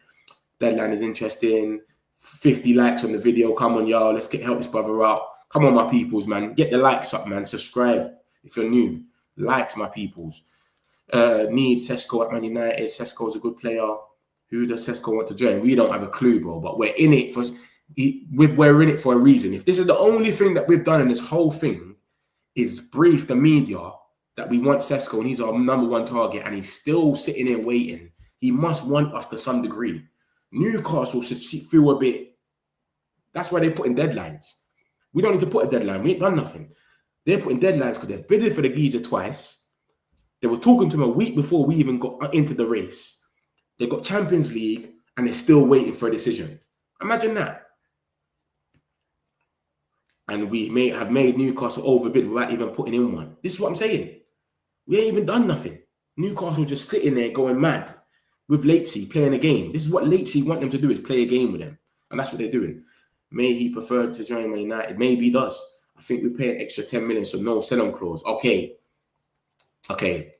Deadline is interesting. 50 likes on the video. Come on, y'all. Let's help this brother out. Come on, my peoples, man. Get the likes up, man. Subscribe if you're new. Likes, my peoples. Need Sesko at Man United. Sesko's a good player. Who does Sesko want to join? We don't have a clue, bro. But we're in it for... We're in it for a reason. If this is the only thing that we've done in this whole thing is brief the media that we want Sesko and he's our number one target and he's still sitting there waiting, he must want us to some degree. Newcastle should feel a bit... That's why they put in deadlines. We don't need to put a deadline. We ain't done nothing. They're putting deadlines because they're bidding for the geezer twice. They were talking to him a week before we even got into the race. They got Champions League and they're still waiting for a decision. Imagine that. And we may have made Newcastle overbid without even putting in one. This is what I'm saying. We ain't even done nothing. Newcastle just sitting there going mad with Leipzig playing a game. This is what Leipzig want them to do, is play a game with them. And that's what they're doing. May he prefer to join Man United? Maybe he does. I think we pay an extra 10 million, so no sell-on clause. Okay,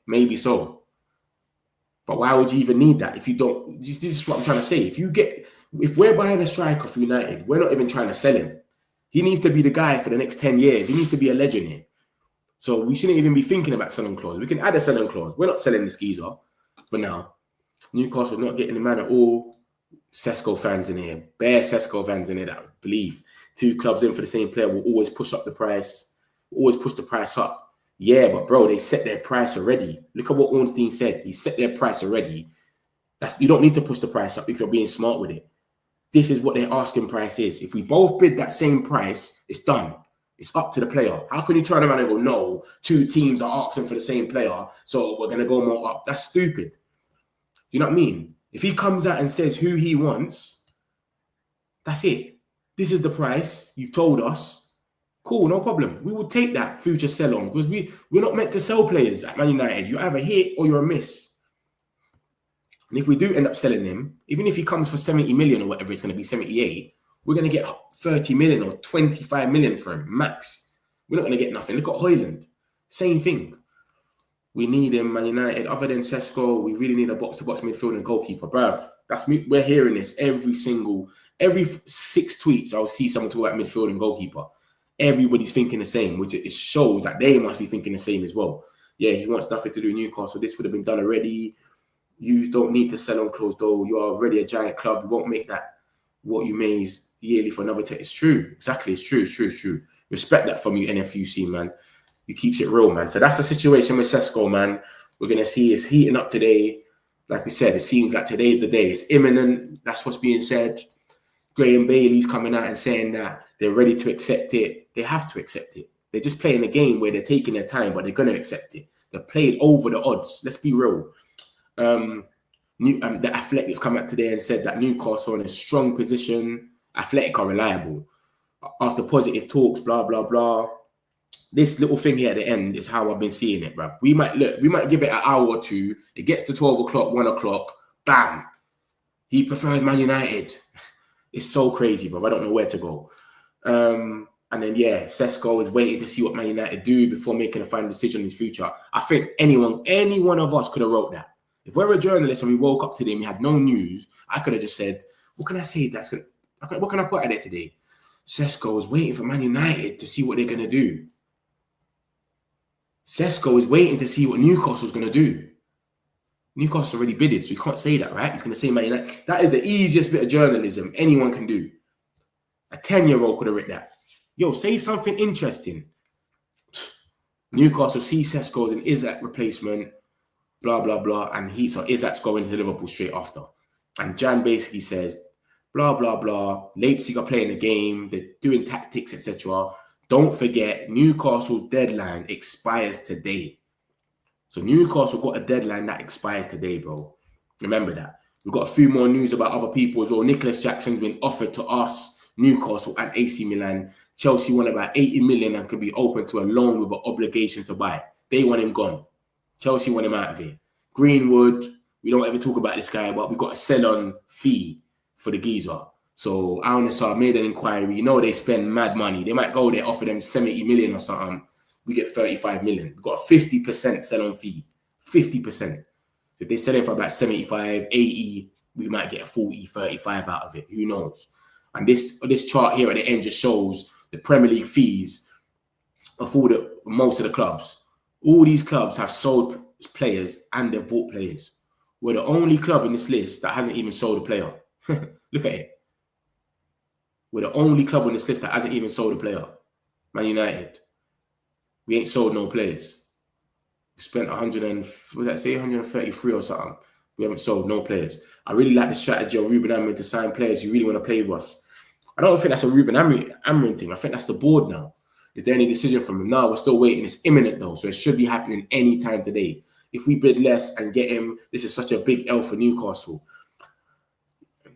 maybe so. But why would you even need that if you don't? This is what I'm trying to say. If we're buying a striker for United, we're not even trying to sell him. He needs to be the guy for the next 10 years. He needs to be a legend here. So we shouldn't even be thinking about sell-on clause. We can add a sell-on clause. We're not selling this geezer for now. Newcastle's not getting the man at all. Sesko fans in here, bare Sesko fans in here that believe 2 clubs in for the same player will always push up the price, always push the price up. Yeah, but bro, they set their price already. Look at what Ornstein said. He set their price already. You don't need to push the price up if you're being smart with it. this is what their asking price is. If we both bid that same price, it's done. It's up to the player. How can you turn around and go, no, 2 teams are asking for the same player, so we're going to go more up? That's stupid. Do you know what I mean? If he comes out and says who he wants, that's it. This is the price. You've told us. Cool, no problem. We will take that future sell-on because we're not meant to sell players at Man United. You either hit or you're a miss. And if we do end up selling him, even if he comes for 70 million or whatever it's going to be, 78, we're going to get 30 million or 25 million for him, max. We're not going to get nothing. Look at Højlund. Same thing. We need him, Man United. Other than Sesko, we really need a box-to-box midfielder and goalkeeper. Bruv, that's me. We're hearing this every 6 tweets. I'll see someone talk about midfield and goalkeeper. Everybody's thinking the same, which it shows that they must be thinking the same as well. Yeah, he wants nothing to do with Newcastle. This would have been done already. You don't need to sell on closed door. You are already a giant club. You won't make that what you made yearly for another 10. It's true. Exactly. It's true. Respect that from you, NFUC, man. You keeps it real, man. So that's the situation with Sesko, man. We're going to see it's heating up today. Like we said, it seems like today's the day. It's imminent. That's what's being said. Graham Bailey's coming out and saying that they're ready to accept it. They have to accept it. They're just playing a game where they're taking their time, but they're going to accept it. They're played over the odds. Let's be real. The Athletic's come out today and said that Newcastle are in a strong position. Athletic are reliable. After positive talks, blah, blah, blah. This little thing here at the end is how I've been seeing it, bruv. We might give it an hour or two. It gets to 12 o'clock, 1 o'clock. Bam. He prefers Man United. It's so crazy, bruv. I don't know where to go. And then, yeah, Sesko is waiting to see what Man United do before making a final decision in his future. I think any one of us could have wrote that. If we're a journalist and we woke up today and we had no news, I could have just said, what can I say? What can I put out there today? Sesko is waiting for Man United to see what they're going to do. Sesko is waiting to see what Newcastle's going to do. Newcastle already bidded, so you can't say that, right? He's going to say Man United. That is the easiest bit of journalism anyone can do. A 10-year-old could have written that. Yo, say something interesting. Newcastle see Sesko as an Isak replacement, blah, blah, blah. And so Isak's going to Liverpool straight after. And Jan basically says, blah, blah, blah. Leipzig are playing the game. They're doing tactics, etc. Don't forget, Newcastle's deadline expires today. So Newcastle got a deadline that expires today, bro. Remember that. We've got a few more news about other people as well. Nicholas Jackson's been offered to us, Newcastle and AC Milan. Chelsea want about 80 million and could be open to a loan with an obligation to buy. They want him gone. Chelsea want him out of here. Greenwood, we don't ever talk about this guy, but we got a sell-on fee for the geezer. So Al-Nassr made an inquiry. You know they spend mad money. They might go there, offer them 70 million or something. We get 35 million. We've got a 50% sell-on fee. 50%. If they sell it for about 75, 80, we might get a 40, 35 out of it. Who knows? And this chart here at the end just shows the Premier League fees of most of the clubs. All these clubs have sold players and they've bought players. We're the only club in this list that hasn't even sold a player. Look at it. We're the only club on this list that hasn't even sold a player. Man United. We ain't sold no players. We spent 133 or something. We haven't sold no players. I really like the strategy of Ruben Amorim to sign players who really want to play with us. I don't think that's a Ruben Amorim thing. I think that's the board now. Is there any decision from him? No, we're still waiting. It's imminent though, so it should be happening any time today. If we bid less and get him, this is such a big L for Newcastle.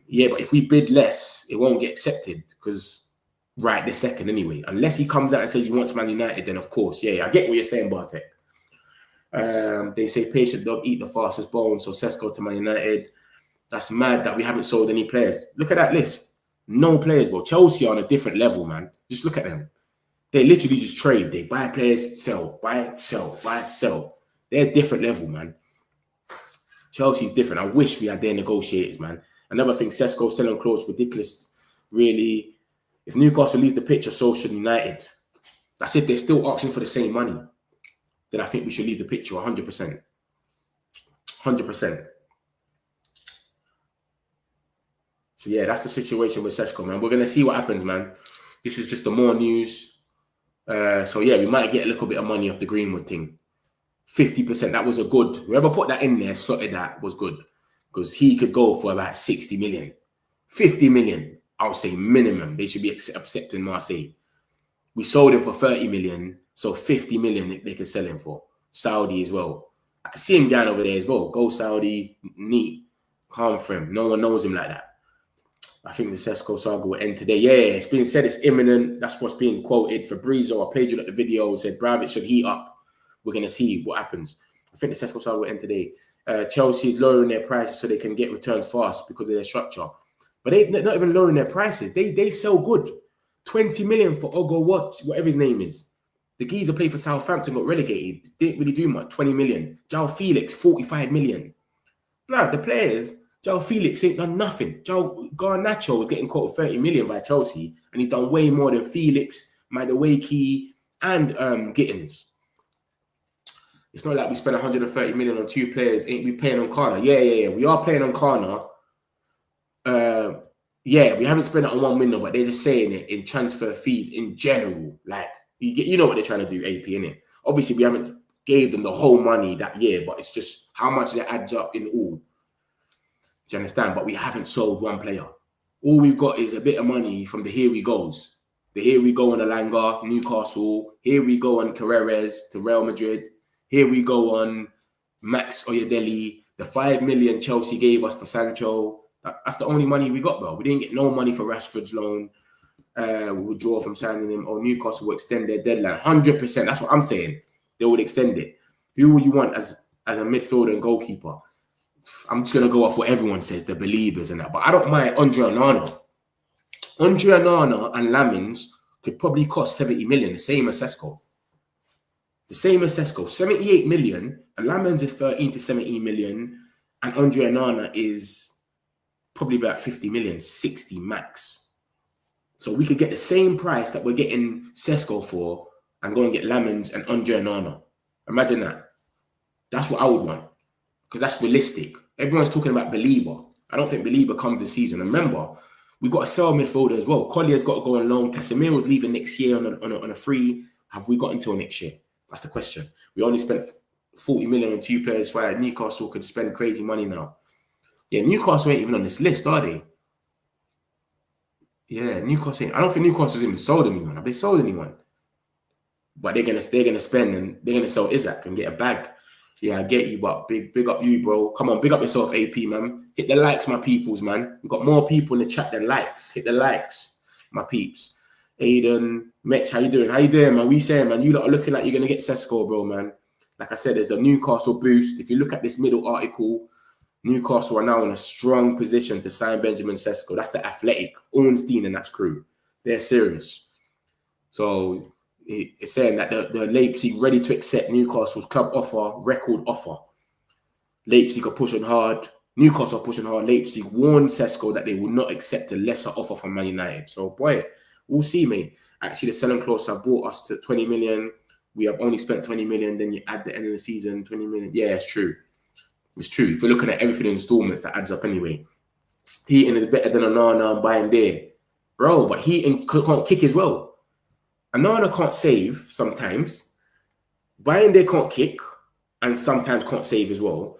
Yeah, but if we bid less, it won't get accepted because right this second anyway. Unless he comes out and says he wants Man United, then of course, yeah, I get what you're saying, Bartek. They say patient dog eat the fastest bone, so Sesko to Man United. That's mad that we haven't sold any players. Look at that list. No players, bro. Chelsea are on a different level, man. Just look at them. They literally just trade. They buy players, sell, buy, sell, buy, sell. They're a different level, man. Chelsea's different. I wish we had their negotiators, man. Another thing, Sesko selling clause ridiculous. Really, if Newcastle leaves the picture, so should United. That's if they're still asking for the same money. Then I think we should leave the picture 100%. 100%. So yeah, that's the situation with Sesko, man. We're going to see what happens, man. This is just the more news. So yeah, we might get a little bit of money off the Greenwood thing. 50%, that was a good. Whoever put that in there, slotted that, was good. Because he could go for about 60 million. 50 million, I would say minimum. They should be accepting Marseille. We sold him for 30 million, so 50 million they can sell him for. Saudi as well. I can see him going over there as well. Go Saudi, neat, calm for him. No one knows him like that. I think the Sesko saga will end today. Yeah, it's been said it's imminent. That's what's being quoted. Fabrizio, I played you at the video, said, Brav, it should heat up. We're going to see what happens. I think the Sesko saga will end today. Chelsea is lowering their prices so they can get returns fast because of their structure. But they're not even lowering their prices. They sell good. 20 million for Ogo, whatever his name is. The geezer played for Southampton, got relegated. Didn't really do much. 20 million. João Felix, 45 million. Blood, the players... João Felix ain't done nothing. João Garnacho was getting quoted 30 million by Chelsea, and he's done way more than Felix, Madueke, and Gittins. It's not like we spent 130 million on 2 players. Ain't we playing on Kana? Yeah. We are playing on Kana. Yeah, we haven't spent it on one window, but they're just saying it in transfer fees in general. Like, you know what they're trying to do, AP, innit? Obviously, we haven't gave them the whole money that year, but it's just how much it adds up in all. Do you understand? But we haven't sold one player. All we've got is a bit of money from the Here We Goes. The Here We Go on Alanga, Newcastle. Here we go on Carreras to Real Madrid. Here we go on Max Oyedeli. The 5 million Chelsea gave us for Sancho. That's the only money we got, bro. We didn't get no money for Rashford's loan. We withdraw from signing him. Or Newcastle will extend their deadline. 100%. That's what I'm saying. They would extend it. Who would you want as a midfielder and goalkeeper? I'm just going to go off what everyone says, the believers and that. But I don't mind Andre Onana. Andre Onana and Lamins could probably cost 70 million, the same as Sesko. The same as Sesko. 78 million. And Lamins is 13 to 17 million. And Andre Onana is probably about 50 million, 60 max. So we could get the same price that we're getting Sesko for and go and get Lamins and Andre Onana. Imagine that. That's what I would want. Because that's realistic. Everyone's talking about Belieber. I don't think Belieber comes this season. And remember, we've got to sell midfielder as well. Collier's got to go on loan. Casemiro's leaving next year on a free. Have we got until next year? That's the question. We only spent 40 million on 2 players. Why Newcastle could spend crazy money now. Yeah, Newcastle ain't even on this list, are they? Yeah, Newcastle ain't. I don't think Newcastle's even sold anyone. Have they sold anyone? But they're gonna spend and they're gonna sell Isaac and get a bag. Yeah, I get you, but big up you, bro. Come on, big up yourself, AP, man. Hit the likes, my peoples, man. We've got more people in the chat than likes. Hit the likes, my peeps. Aiden, Mitch, how you doing? How you doing, man? We saying, man, you lot are looking like you're going to get Sesko, bro, man. Like I said, there's a Newcastle boost. If you look at this middle article, Newcastle are now in a strong position to sign Benjamin Sesko. That's the Athletic, Ornstein and that's crew. They're serious. So it's saying that the Leipzig ready to accept Newcastle's club offer, record offer. Leipzig are pushing hard. Newcastle are pushing hard. Leipzig warned Sesko that they will not accept a lesser offer from Man United. So, boy, we'll see, mate. Actually, the selling clause have brought us to 20 million. We have only spent 20 million. Then you add the end of the season, 20 million. Yeah, it's true. It's true. If you're looking at everything in installments, that adds up anyway. Heaton is better than Onana and buying there. Bro, but Heaton can't kick as well. Onana can't save sometimes. Bayern they can't kick and sometimes can't save as well.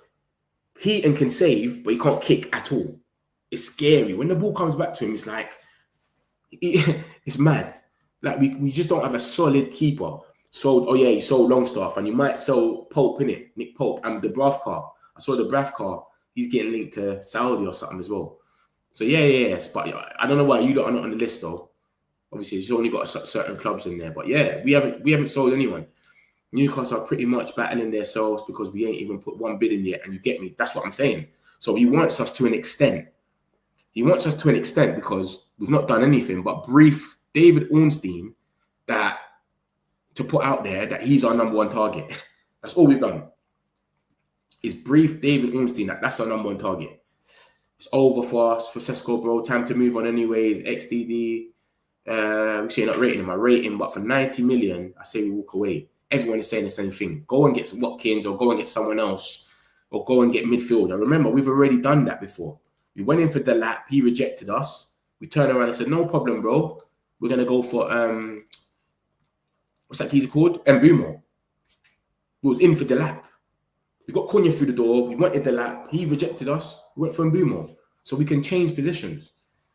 Heaton can save, but he can't kick at all. It's scary. When the ball comes back to him, it's like, it's mad. Like, we just don't have a solid keeper. Sold, oh yeah, you sold Longstaff, and you might sell Pope, innit? Nick Pope, and the Bravkar. I saw the Bravkar. He's getting linked to Saudi or something as well. So yes. But I don't know why you lot are not on the list, though. Obviously, it's only got certain clubs in there. But yeah, we haven't sold anyone. Newcastle are pretty much battling themselves because we ain't even put one bid in yet. And you get me? That's what I'm saying. So he wants us to an extent. He wants us to an extent because we've not done anything but brief David Ornstein that to put out there that he's our number one target. That's all we've done. Is brief David Ornstein that's our number one target. It's over for us, for Sesko, bro. Time to move on anyways. XDD. We say not rating him. I rate him, but for 90 million, I say we walk away. Everyone is saying the same thing. Go and get some Watkins or go and get someone else or go and get midfielder. Remember, we've already done that before. We went in for Delap. He rejected us. We turned around and said, no problem, bro. We're going to go for, what's that geezer called? Mbumo. We was in for Delap. We got Cunha through the door. We wanted Delap. He rejected us. We went for Mbumo. So we can change positions.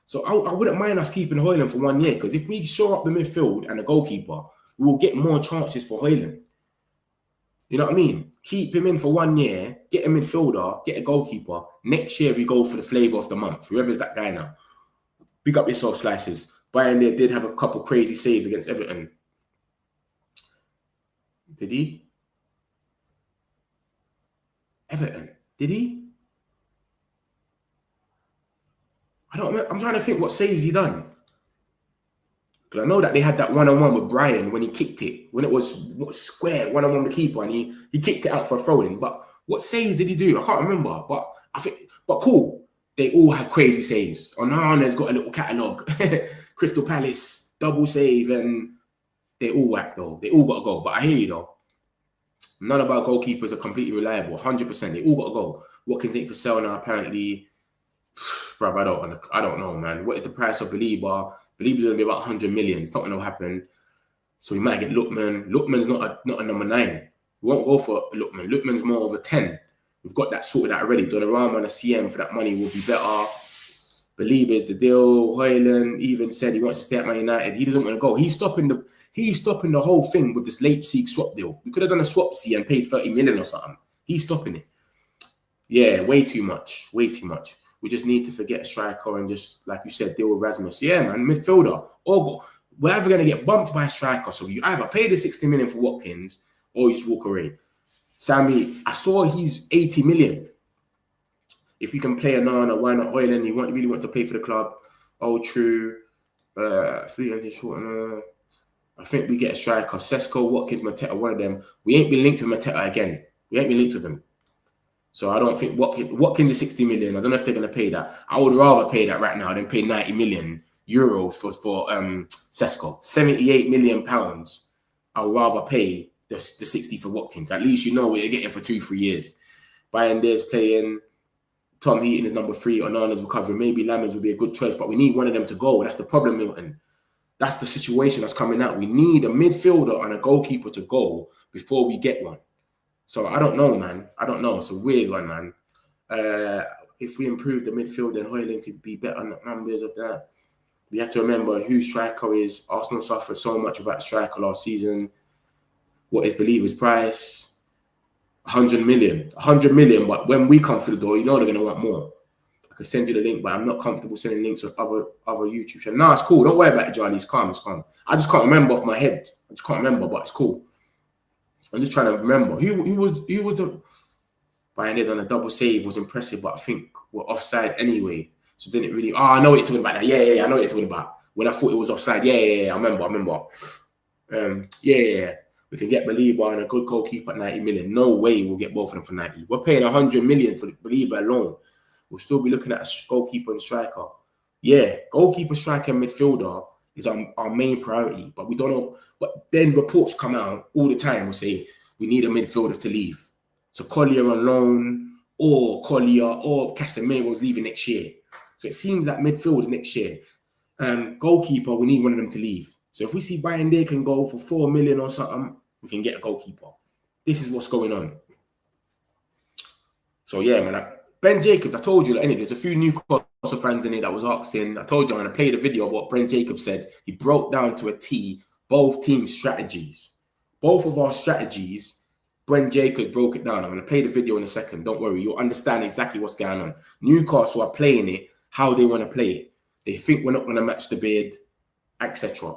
So I wouldn't mind us keeping Højlund for 1 year, because if we shore up the midfield and the goalkeeper, we will get more chances for Højlund. You know what I mean? Keep him in for 1 year, get a midfielder, get a goalkeeper. Next year, we go for the flavour of the month, whoever's that guy now. Big up yourself, Slices. Bayern there did have a couple crazy saves against Everton. Did he? Everton. Did he? I don't remember. I'm trying to think what saves he done. Because I know that they had that one-on-one with Brian when he kicked it, when it was square, one-on-one with the keeper, and he kicked it out for a throw-in. But what saves did he do? I can't remember. But cool. They all have crazy saves. Onana's got a little catalogue. Crystal Palace, double save, and they all whack though. They all got to go. But I hear you though. None of our goalkeepers are completely reliable. 100%. They all got to go. Watkins ain't for sale now, apparently. Bruv, I don't know, man. What is the price of Belieber? Belieber's going to be about 100 million. It's not going to happen. So we might get Lookman. Lookman's not a number 9. We won't go for Lookman. Lookman's more of a 10. We've got that sorted out already. Donnarumma and a CM for that money will be better. Belieber's the deal. Højlund even said he wants to stay at Man United. He doesn't want to go. He's stopping the whole thing with this Leipzig swap deal. We could have done a swapsy and paid 30 million or something. He's stopping it. Yeah, way too much. Way too much. We just need to forget a striker and just, like you said, deal with Rasmus. Yeah, man, midfielder. Or we're either going to get bumped by a striker. So you either pay the 60 million for Watkins or you just walk away. Sammy, I saw he's 80 million. If you can play a Nana, why not Højlund? He really wants to play for the club. Oh, true. 300 short. I think we get a striker. Sesko, Watkins, Mateta, one of them. We ain't been linked to Mateta again. We ain't been linked with him. So I don't think Watkins is 60 million. I don't know if they're going to pay that. I would rather pay that right now than pay 90 million euros for Sesko. 78 million pounds. I would rather pay the 60 for Watkins. At least you know what you're getting for 2-3 years. Bayern there's playing. Tom Heaton is number 3. Onana's recovering. Maybe Lammers would be a good choice, but we need one of them to go. That's the problem, Milton. That's the situation that's coming out. We need a midfielder and a goalkeeper to go before we get one. So I don't know, man. I don't know. It's a weird one, man. If we improve the midfield, then Højlund could be better numbers of that. We have to remember who striker is. Arsenal suffered so much about striker last season. What is Belieber's price? 100 million. 100 million, but when we come through the door, you know they're going to want more. I could send you the link, but I'm not comfortable sending links to other YouTube channels. No, it's cool. Don't worry about it, Charlie. It's calm. It's calm. I just can't remember off my head. I just can't remember, but it's cool. I'm just trying to remember. Who was the... Bayern on a double save was impressive, but I think we're offside anyway. So didn't really... Oh, I know what you're talking about now. Yeah, I know what you're talking about. When I thought it was offside. Yeah, I remember. Yeah. We can get Belieber and a good goalkeeper at 90 million. No way we'll get both of them for 90. We're paying 100 million for Belieber alone. We'll still be looking at a goalkeeper and striker. Yeah, goalkeeper, striker, and midfielder is our main priority. But we don't know. But then reports come out all the time will say we need a midfielder to leave. So Collier on loan, or Collier, or Casemiro's leaving next year. So it seems like midfield next year. Goalkeeper, we need one of them to leave. So if we see Bayern they can go for 4 million or something, we can get a goalkeeper. This is what's going on. So yeah, man. Ben Jacobs, I told you, like, anyway, there's a few Newcastle fans in it that was asking. I told you when I played a video of what Ben Jacobs said. He broke down to a T both team strategies. Both of our strategies, Brent Jacobs broke it down. I'm going to play the video in a second. Don't worry. You'll understand exactly what's going on. Newcastle are playing it how they want to play it. They think we're not going to match the bid, etc.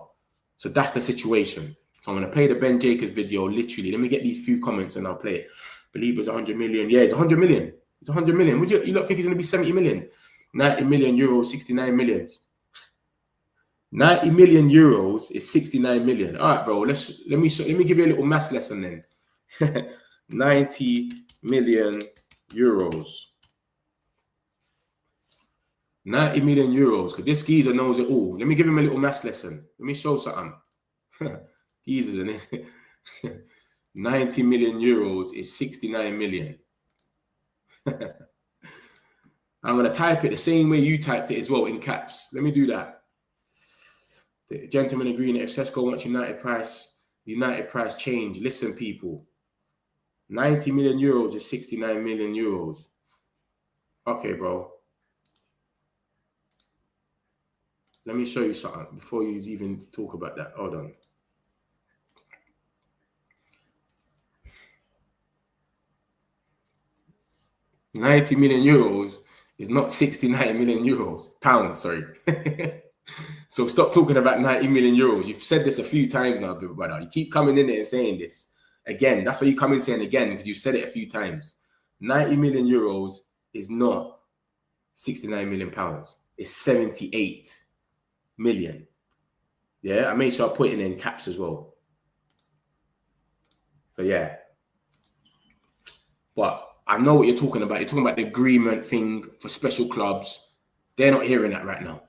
So that's the situation. So I'm going to play the Ben Jacobs video literally. Let me get these few comments and I'll play it. Belieber's 100 million. Yeah, it's 100 million. It's 100 million. Would you not think it's going to be 70 million? 90 million euros, 69 million. 90 million euros is 69 million. All right, bro. Let me give you a little maths lesson then. 90 million euros. 90 million euros. Because this geezer knows it all. Let me give him a little maths lesson. Let me show something. Geezers, isn't it? 90 million euros is 69 million. I'm going to type it the same way you typed it as well in caps. Let me do that. The gentleman agreeing that if Sesko wants United price change. Listen, people. 90 million euros is 69 million euros. Okay, bro. Let me show you something before you even talk about that. Hold on. €90 million is not 69 million euros. Pounds, sorry. So stop talking about €90 million. You've said this a few times now, brother. You keep coming in there and saying this. Again, that's why you come in saying again, because you've said it a few times. €90 million is not 69 million pounds. It's 78 million. Yeah, I made sure I put it in caps as well. So yeah. But I know what you're talking about. You're talking about the agreement thing for special clubs. They're not hearing that right now.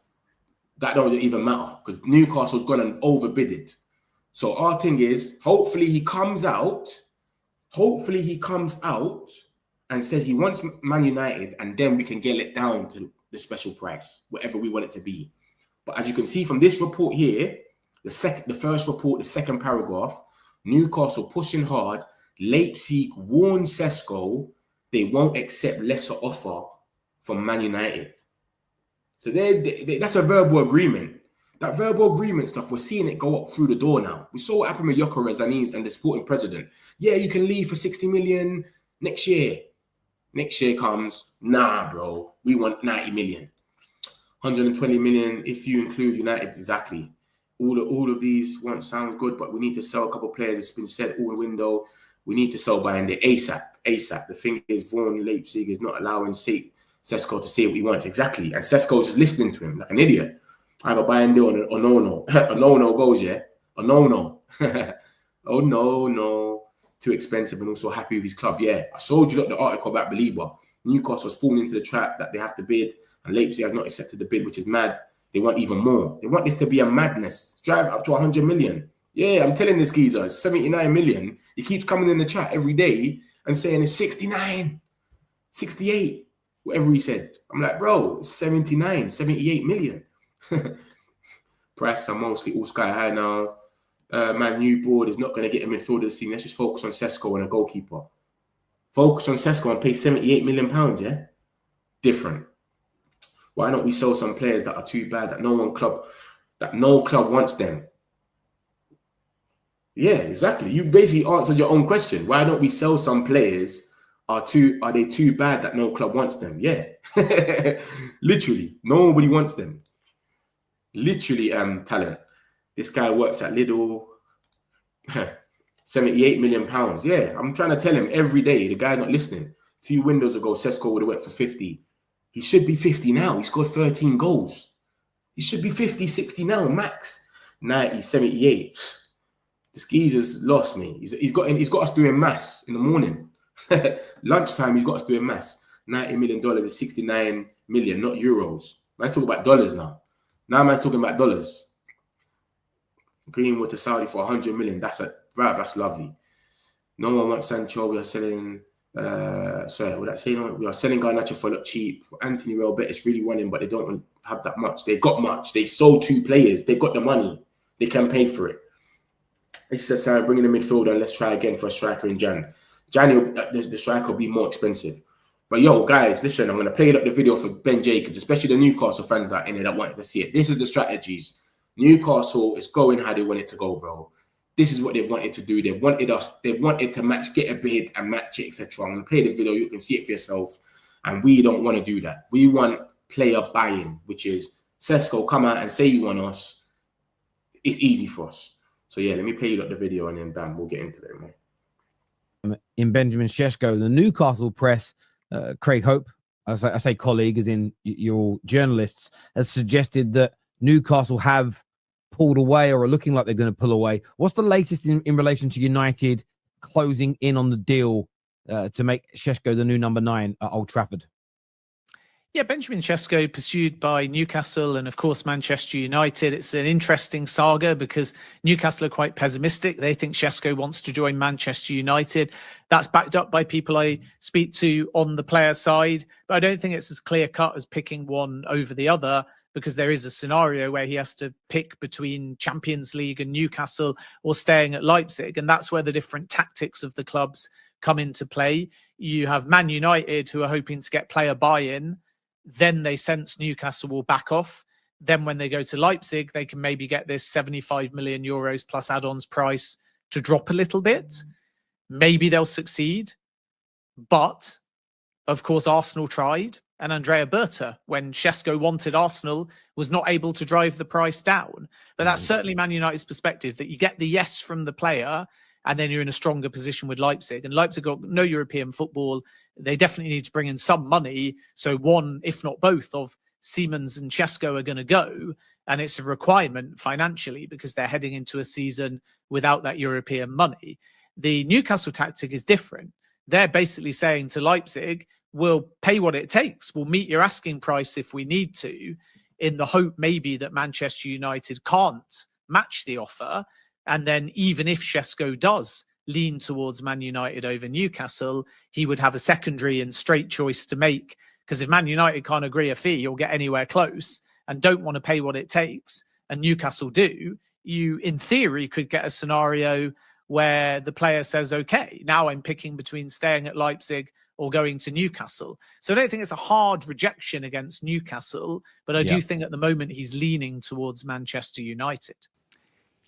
That don't even matter because Newcastle's gone and overbidded. So our thing is, hopefully he comes out and says he wants Man United, and then we can get it down to the special price, whatever we want it to be. But as you can see from this report here, the first report, the second paragraph, Newcastle pushing hard. Leipzig warned Sesko they won't accept lesser offer from Man United. So that's a verbal agreement. That verbal agreement stuff, we're seeing it go up through the door now. We saw what happened with Yoko Rezani's and the sporting president. Yeah, you can leave for 60 million next year. Next year comes, nah, bro, we want 90 million. 120 million if you include United, exactly. All of these won't sound good, but we need to sell a couple of players. It's been said all window. We need to sell by in the ASAP. The thing is, Vaughan Leipzig is not allowing Sesko to say what he wants. Exactly. And Sesko's just listening to him like an idiot. Either buy and deal or no. A no goes, yeah? A no. Oh, no. Too expensive and also happy with his club. Yeah. I showed you the article about Belieber. Newcastle's fallen into the trap that they have to bid, and Leipzig has not accepted the bid, which is mad. They want even more. They want this to be a madness. Drive up to 100 million. Yeah, I'm telling this geezer, it's 79 million. He keeps coming in the chat every day and saying it's 69, 68, whatever he said. I'm like, bro, it's 79, 78 million. Prices are mostly all sky high now. My new board is not going to get a midfielder this season. Let's just focus on Sesko and a goalkeeper. Focus on Sesko and pay 78 million pounds, yeah? Different. Why don't we sell some players that are too bad that no club wants them? Yeah, exactly. You basically answered your own question. Why don't we sell some players? Are they too bad that no club wants them? Yeah. Literally, nobody wants them. Literally, talent. This guy works at Lidl. 78 million pounds. Yeah, I'm trying to tell him every day. The guy's not listening. 2 windows ago, Sesko would have went for 50. He should be 50 now. He scored 13 goals. He should be 50, 60 now, max. 90, 78. This geezer's lost me. He's got us doing maths in the morning. Lunchtime, he's got us doing maths. $90 million is 69 million, not euros. Man's talking about dollars now. Now man's talking about dollars. Greenwood to Saudi for 100 million. That's lovely. No one wants Sancho. We are selling. We are selling Garnacho for a lot cheap. Anthony Real Betis really want him, but they don't have that much. They got much. They sold 2 players. They got the money. They can pay for it. It's just bringing a midfielder and let's try again for a striker in Jan. The striker will be more expensive. But yo, guys, listen, I'm going to play up the video for Ben Jacobs, especially the Newcastle fans out in there that wanted to see it. This is the strategies. Newcastle is going how they want it to go, bro. This is what they've wanted to do. They've wanted us. They wanted to get a bid and match it, etc. I'm going to play the video. You can see it for yourself. And we don't want to do that. We want player buy-in, which is Sesko, come out and say you want us. It's easy for us. So yeah, let me play you the video and then bam, we'll get into it, man. In Benjamin Sesko, the Newcastle press, Craig Hope, I say colleague, as in your journalists, has suggested that Newcastle have pulled away or are looking like they're going to pull away. What's the latest in relation to United closing in on the deal to make Sesko the new number 9 at Old Trafford? Yeah, Benjamin Sesko pursued by Newcastle and, of course, Manchester United. It's an interesting saga because Newcastle are quite pessimistic. They think Sesko wants to join Manchester United. That's backed up by people I speak to on the player side. But I don't think it's as clear-cut as picking one over the other, because there is a scenario where he has to pick between Champions League and Newcastle or staying at Leipzig. And that's where the different tactics of the clubs come into play. You have Man United, who are hoping to get player buy-in. Then they sense Newcastle will back off. then when they go to Leipzig, they can maybe get this 75 million euros plus add-ons price to drop a little bit. Maybe they'll succeed. But, of course, Arsenal tried. And Andrea Berta, when Sesko wanted Arsenal, was not able to drive the price down. But that's certainly Man United's perspective, that you get the yes from the player, and then you're in a stronger position with Leipzig. And Leipzig got no European football. They definitely need to bring in some money. So one, if not both, of Siemens and Sesko are going to go. And it's a requirement financially because they're heading into a season without that European money. The Newcastle tactic is different. They're basically saying to Leipzig, we'll pay what it takes. We'll meet your asking price if we need to, in the hope maybe that Manchester United can't match the offer. And then even if Sesko does lean towards Man United over Newcastle, he would have a secondary and straight choice to make. Because if Man United can't agree a fee or get anywhere close and don't want to pay what it takes, and Newcastle do, you, in theory, could get a scenario where the player says, okay, now I'm picking between staying at Leipzig or going to Newcastle. So I don't think it's a hard rejection against Newcastle, but I do think at the moment he's leaning towards Manchester United.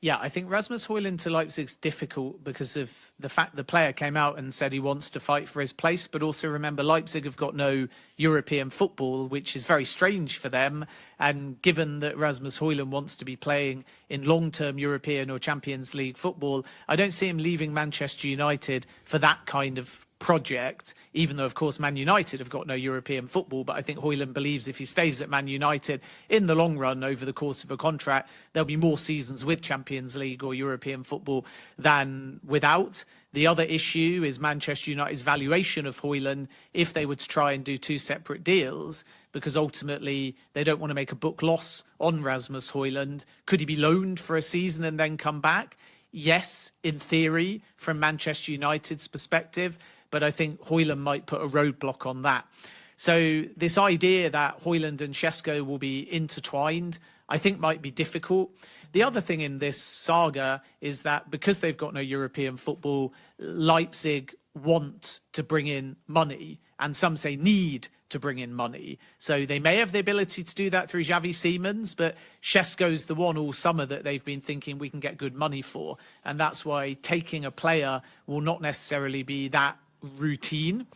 Yeah, I think Rasmus Højlund to Leipzig's difficult because of the fact the player came out and said he wants to fight for his place. But also remember, Leipzig have got no European football, which is very strange for them. And given that Rasmus Højlund wants to be playing in long-term European or Champions League football, I don't see him leaving Manchester United for that kind of project, even though, of course, Man United have got no European football. But I think Højlund believes if he stays at Man United in the long run over the course of a contract, there'll be more seasons with Champions League or European football than without. The other issue is Manchester United's valuation of Højlund if they were to try and do two separate deals, because ultimately they don't want to make a book loss on Rasmus Højlund. Could he be loaned for a season and then come back? Yes, in theory, from Manchester United's perspective. But I think Højlund might put a roadblock on that. So this idea that Højlund and Sesko will be intertwined, I think might be difficult. The other thing in this saga is that because they've got no European football, Leipzig want to bring in money, and some say need to bring in money. So they may have the ability to do that through Xavi Siemens, but Sesko's the one all summer that they've been thinking we can get good money for. And that's why taking a player will not necessarily be that routine.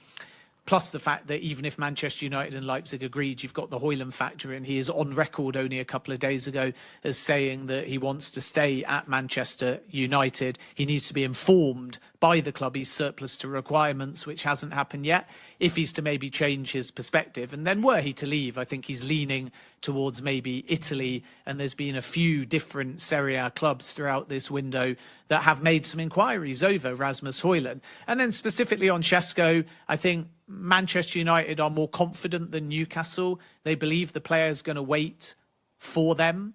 Plus the fact that even if Manchester United and Leipzig agreed, you've got the Højlund factor in. He is on record only a couple of days ago as saying that he wants to stay at Manchester United. He needs to be informed by the club he's surplus to requirements, which hasn't happened yet, if he's to maybe change his perspective. And then were he to leave, I think he's leaning towards maybe Italy. And there's been a few different Serie A clubs throughout this window that have made some inquiries over Rasmus Højlund. And then specifically on Sesko, I think Manchester United are more confident than Newcastle. They believe the player is going to wait for them.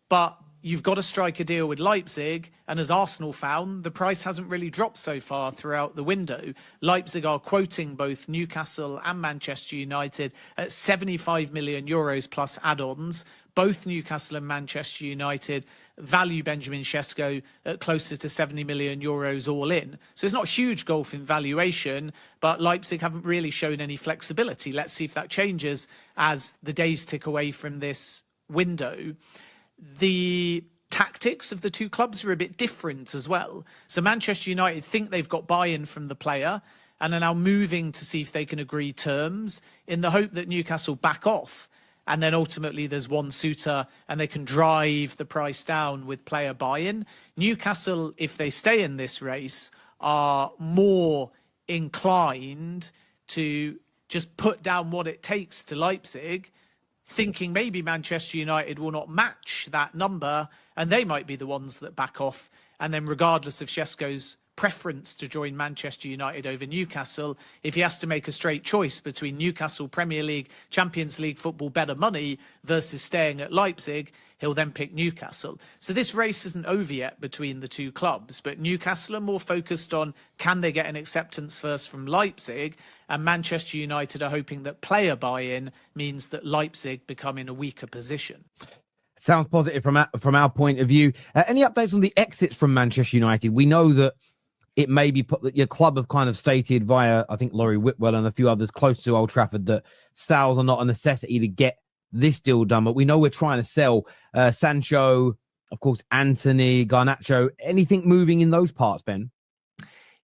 But you've got to strike a deal with Leipzig. And as Arsenal found, the price hasn't really dropped so far throughout the window. Leipzig are quoting both Newcastle and Manchester United at 75 million euros plus add-ons. Both Newcastle and Manchester United value Benjamin Sesko at closer to 70 million euros all in. So it's not a huge gulf in valuation, but Leipzig haven't really shown any flexibility. Let's see if that changes as the days tick away from this window. The tactics of the two clubs are a bit different as well. So Manchester United think they've got buy-in from the player and are now moving to see if they can agree terms in the hope that Newcastle back off. And then ultimately there's one suitor and they can drive the price down with player buy-in. Newcastle, if they stay in this race, are more inclined to just put down what it takes to Leipzig, thinking maybe Manchester United will not match that number and they might be the ones that back off. And then regardless of Sesko's preference to join Manchester United over Newcastle, if he has to make a straight choice between Newcastle Premier League, Champions League football, better money versus staying at Leipzig, he'll then pick Newcastle. So this race isn't over yet between the two clubs, but Newcastle are more focused on can they get an acceptance first from Leipzig, and Manchester United are hoping that player buy-in means that Leipzig become in a weaker position. Sounds positive from our point of view. Any updates on the exits from Manchester United? We know that it may be put that your club have kind of stated via, I think, Laurie Whitwell and a few others close to Old Trafford that sales are not a necessity to get this deal done, but we know we're trying to sell Sancho, of course, Anthony, Garnacho. Anything moving in those parts, Ben?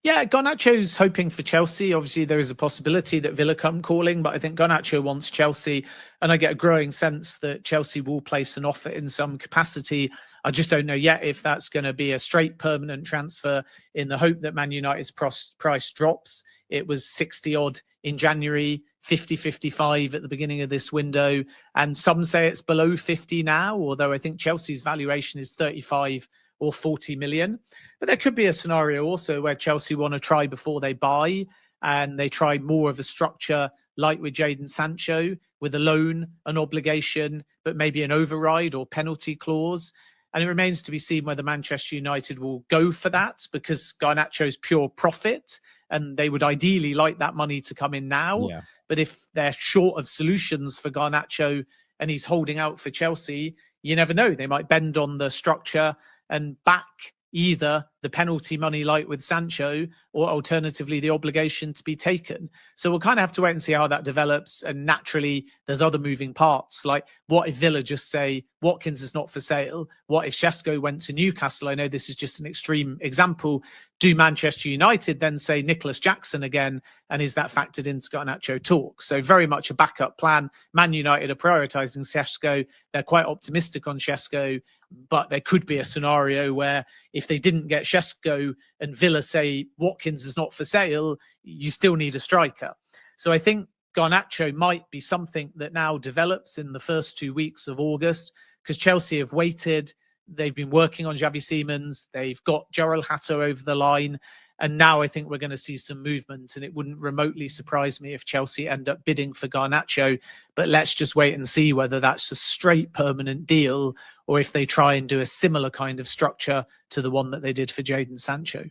Yeah, Garnacho's hoping for Chelsea. Obviously, there is a possibility that Villa come calling, but I think Garnacho wants Chelsea. And I get a growing sense that Chelsea will place an offer in some capacity. I just don't know yet if that's going to be a straight permanent transfer in the hope that Man United's price drops. It was 60 odd in January, 50, 55 at the beginning of this window. And some say it's below 50 now, although I think Chelsea's valuation is 35 or 40 million. But there could be a scenario also where Chelsea want to try before they buy, and they try more of a structure like with Jadon Sancho, with a loan, an obligation, but maybe an override or penalty clause. And it remains to be seen whether Manchester United will go for that, because Garnacho's pure profit, and they would ideally like that money to come in now. Yeah. But if they're short of solutions for Garnacho and he's holding out for Chelsea, you never know. They might bend on the structure and back either the penalty money like with Sancho, or alternatively the obligation to be taken. So we'll kind of have to wait and see how that develops. And naturally, there's other moving parts. Like, what if Villa just say Watkins is not for sale? What if Sesko went to Newcastle? I know this is just an extreme example. Do Manchester United then say Nicholas Jackson again? And is that factored into Garnacho talk? So very much a backup plan. Man United are prioritising Sesko. They're quite optimistic on Sesko, but there could be a scenario where if they didn't get Sesko and Villa say Watkins is not for sale, you still need a striker. So I think Garnacho might be something that now develops in the first 2 weeks of August, because Chelsea have waited. They've been working on Xavi Simons. They've got Joel Hatto over the line. And now I think we're going to see some movement, and it wouldn't remotely surprise me if Chelsea end up bidding for Garnacho. But let's just wait and see whether that's a straight permanent deal, or if they try and do a similar kind of structure to the one that they did for Jadon Sancho.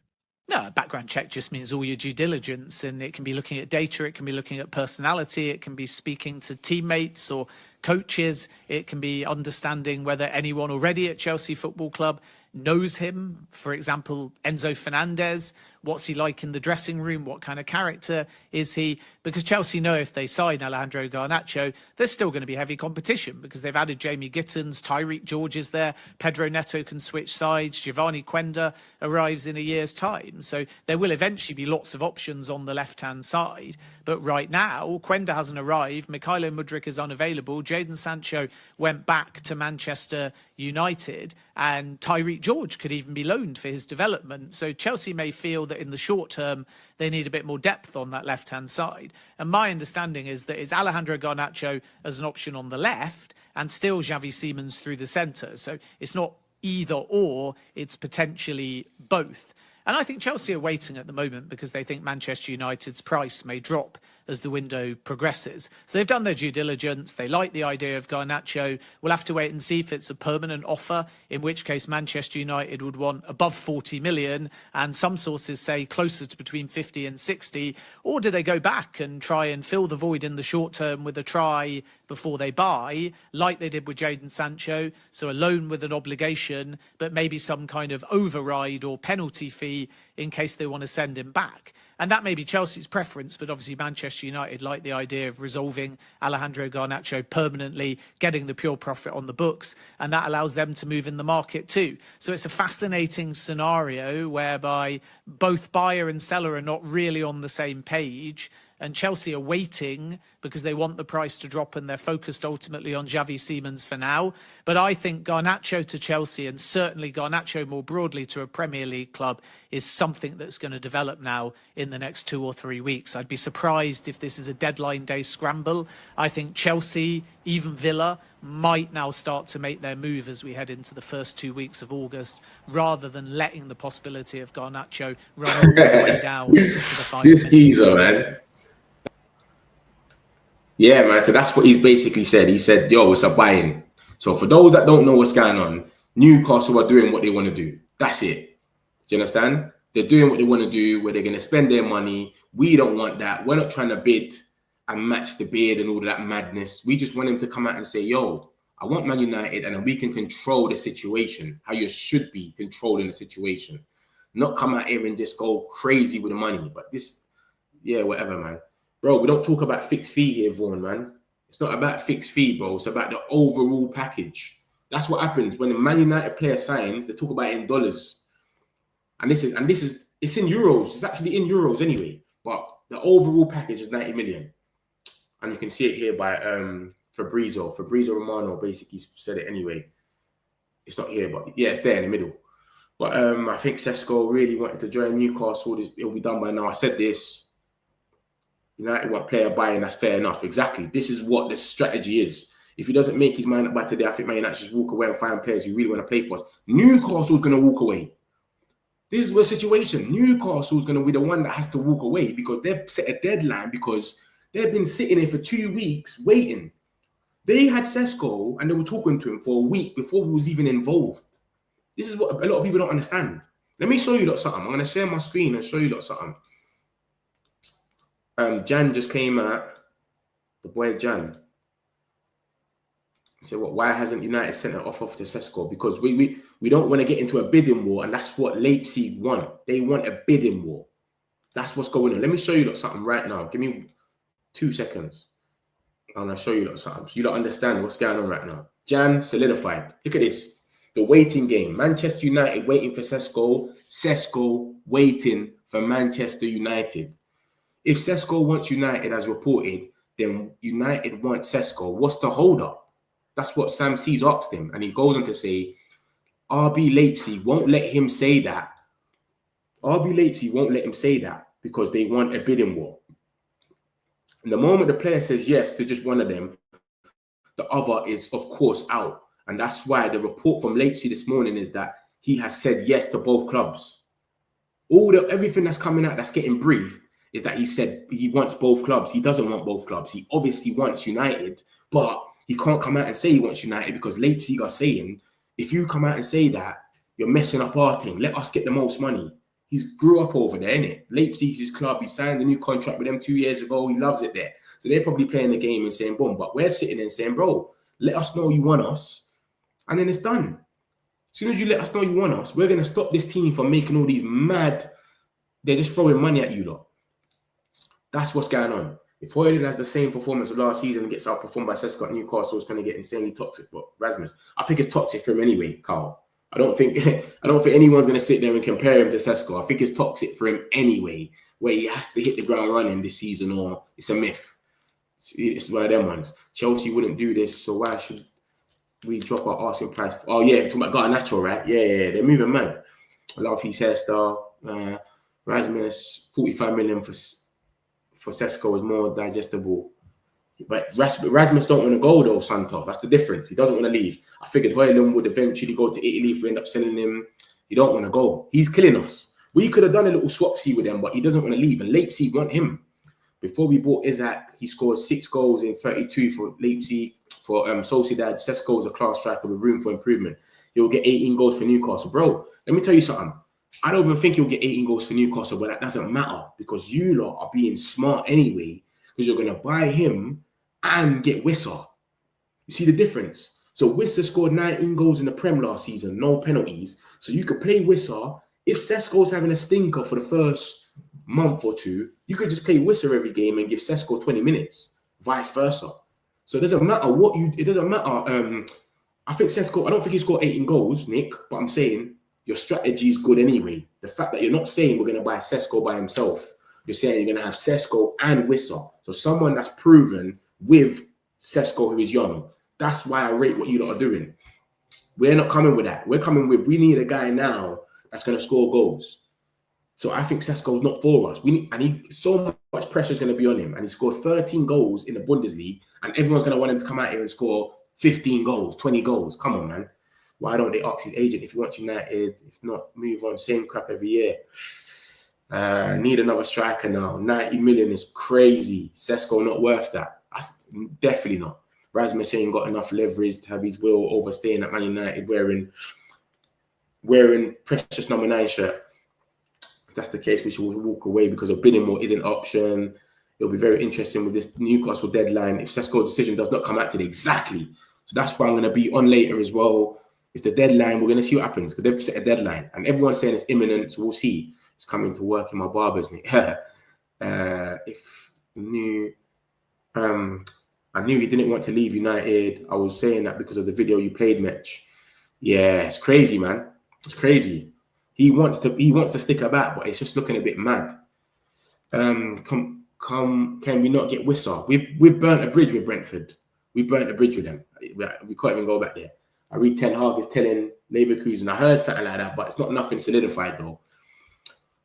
No, a background check just means all your due diligence, and it can be looking at data, it can be looking at personality, it can be speaking to teammates or coaches, it can be understanding whether anyone already at Chelsea Football Club knows him. For example, Enzo Fernandez, what's he like in the dressing room? What kind of character is he? Because Chelsea know if they sign Alejandro Garnacho, there's still going to be heavy competition, because they've added Jamie Gittins, Tyreek George is there, Pedro Neto can switch sides, Giovanni Quenda arrives in a year's time. So there will eventually be lots of options on the left-hand side. But right now, Quenda hasn't arrived, Mikhailo Mudryk is unavailable, Jadon Sancho went back to Manchester United, and Tyreek George could even be loaned for his development. So Chelsea may feel that in the short term, they need a bit more depth on that left-hand side. And my understanding is that it's Alejandro Garnacho as an option on the left, and still Xavi Simons through the centre. So it's not either or, it's potentially both. And I think Chelsea are waiting at the moment because they think Manchester United's price may drop as the window progresses. So they've done their due diligence. They like the idea of Garnacho. We'll have to wait and see if it's a permanent offer, in which case Manchester United would want above 40 million. And some sources say closer to between 50 and 60. Or do they go back and try and fill the void in the short term with a try before they buy, like they did with Jadon Sancho? So a loan with an obligation, but maybe some kind of override or penalty fee in case they want to send him back. And that may be Chelsea's preference, but obviously Manchester United like the idea of resolving Alejandro Garnacho permanently, getting the pure profit on the books, and that allows them to move in the market too. So it's a fascinating scenario whereby both buyer and seller are not really on the same page, and Chelsea are waiting because they want the price to drop, and they're focused ultimately on Xavi Simons for now. But I think Garnacho to Chelsea, and certainly Garnacho more broadly to a Premier League club, is something that's going to develop now in the next 2 or 3 weeks. I'd be surprised if this is a deadline day scramble. I think Chelsea, even Villa, might now start to make their move as we head into the first 2 weeks of August, rather than letting the possibility of Garnacho run all the way down to the final This minutes. geezer, man. Yeah, man. So that's what he's basically said. He said, yo, it's a buy-in. So for those that don't know what's going on, Newcastle are doing what they want to do. That's it. Do you understand? They're doing what they want to do, where they're going to spend their money. We don't want that. We're not trying to bid and match the bid and all of that madness. We just want him to come out and say, yo, I want Man United, and then we can control the situation, how you should be controlling the situation. Not come out here and just go crazy with the money. But this, yeah, whatever, man. Bro, we don't talk about fixed fee here, Vaughan, man. It's not about fixed fee, bro. It's about the overall package. That's what happens when the Man United player signs. They talk about it in dollars, and this is it's in euros. It's actually in euros anyway. But the overall package is 90 million, and you can see it here by Fabrizio Romano basically said it anyway. It's not here, but yeah, it's there in the middle. But I think Sesko really wanted to join Newcastle. It'll be done by now. I said this. United want player buying, that's fair enough. Exactly. This is what the strategy is. If he doesn't make his mind up by today, I think Man United just walk away and find players who really want to play for us. Newcastle's going to walk away. This is the situation. Newcastle's going to be the one that has to walk away because they've set a deadline because they've been sitting here for 2 weeks waiting. They had Sesko and they were talking to him for a week before he was even involved. This is what a lot of people don't understand. Let me show you lot something. I'm going to share my screen and show you lot something. Jan just came out. The boy Jan. He said, "What? Why hasn't United sent an offer to Sesko? Because we don't want to get into a bidding war, and that's what Leipzig want. They want a bidding war. That's what's going on. Let me show you lot something right now. Give me 2 seconds, and I'll show you lot something so you don't understand what's going on right now. Jan solidified. Look at this. The waiting game. Manchester United waiting for Sesko. Sesko waiting for Manchester United. If Sesko wants United as reported, then United want Sesko. What's the hold up? That's what Sam C's asked him. And he goes on to say, RB Leipzig won't let him say that. RB Leipzig won't let him say that because they want a bidding war. And the moment the player says yes to just one of them, the other is, of course, out. And that's why the report from Leipzig this morning is that he has said yes to both clubs. Everything that's coming out that's getting briefed is that he said he wants both clubs. He doesn't want both clubs. He obviously wants United, but he can't come out and say he wants United because Leipzig are saying, if you come out and say that, you're messing up our team. Let us get the most money. He's grew up over there, innit? Leipzig's his club. He signed a new contract with them 2 years ago. He loves it there. So they're probably playing the game and saying, boom. But we're sitting there and saying, bro, let us know you want us. And then it's done. As soon as you let us know you want us, we're going to stop this team from making all these mad, they're just throwing money at you lot. That's what's going on. If Højlund has the same performance of last season and gets outperformed by Sesko at Newcastle, it's going to get insanely toxic. But Rasmus, I think it's toxic for him anyway, Carl. I don't think anyone's going to sit there and compare him to Sesko. I think it's toxic for him anyway, where he has to hit the ground running this season, or it's a myth. It's one of them ones. Chelsea wouldn't do this, so why should we drop our asking price? Oh yeah, we're talking about Garnacho, right? Yeah, they're moving mad. I love his hairstyle. Rasmus, 45 million for Sesko is more digestible. But Rasmus don't want to go though, Santo. That's the difference. He doesn't want to leave. I figured Højlund would eventually go to Italy if we end up selling him. He don't want to go. He's killing us. We could have done a little swapsy with him, but he doesn't want to leave. And Leipzig want him. Before we bought Isaac, he scored 6 goals in 32 for Leipzig. For Sociedad, Sesko is a class striker with room for improvement. He'll get 18 goals for Newcastle. Bro, let me tell you something. I don't even think he'll get 18 goals for Newcastle, but that doesn't matter because you lot are being smart anyway because you're going to buy him and get Wissa. You see the difference? So Wissa scored 19 goals in the Prem last season, no penalties. So you could play Wissa. If Sesko's having a stinker for the first month or two, you could just play Wissa every game and give Sesko 20 minutes, vice versa. So it doesn't matter what you, it doesn't matter. I think Sesko, I don't think he scored 18 goals, Nick, but I'm saying your strategy is good anyway. The fact that you're not saying we're going to buy Sesko by himself, you're saying you're going to have Sesko and Wissa. So someone that's proven with Sesko who is young. That's why I rate what you lot are doing. We're not coming with that. We're coming with, we need a guy now that's going to score goals. So I think Sesko's not for us. So much pressure is going to be on him. And he scored 13 goals in the Bundesliga. And everyone's going to want him to come out here and score 15 goals, 20 goals. Come on, man. Why don't they ask his agent if he wants United? If not, move on. Same crap every year. Need another striker now. 90 million is crazy. Sesko not worth that. That's definitely not. Rasmus ain't got enough leverage to have his will over staying at Man United wearing precious number 9 shirt. If that's the case, we should walk away because a bidding war is an option. It'll be very interesting with this Newcastle deadline if Sesko's decision does not come out today. Exactly. So that's why I'm going to be on later as well. If the deadline, we're going to see what happens because they've set a deadline and everyone's saying it's imminent. So we'll see. It's coming to work in my barber's, mate. If the new I knew he didn't want to leave United. I was saying that because of the video you played, Mitch. Yeah, it's crazy, man. It's crazy. He wants to stick about, but it's just looking a bit mad. Can we not get Wissa? We've burnt a bridge with Brentford. We burnt a bridge with them. We can't even go back there. I read Ten Hag is telling Leverkusen. I heard something like that, but it's not nothing solidified though.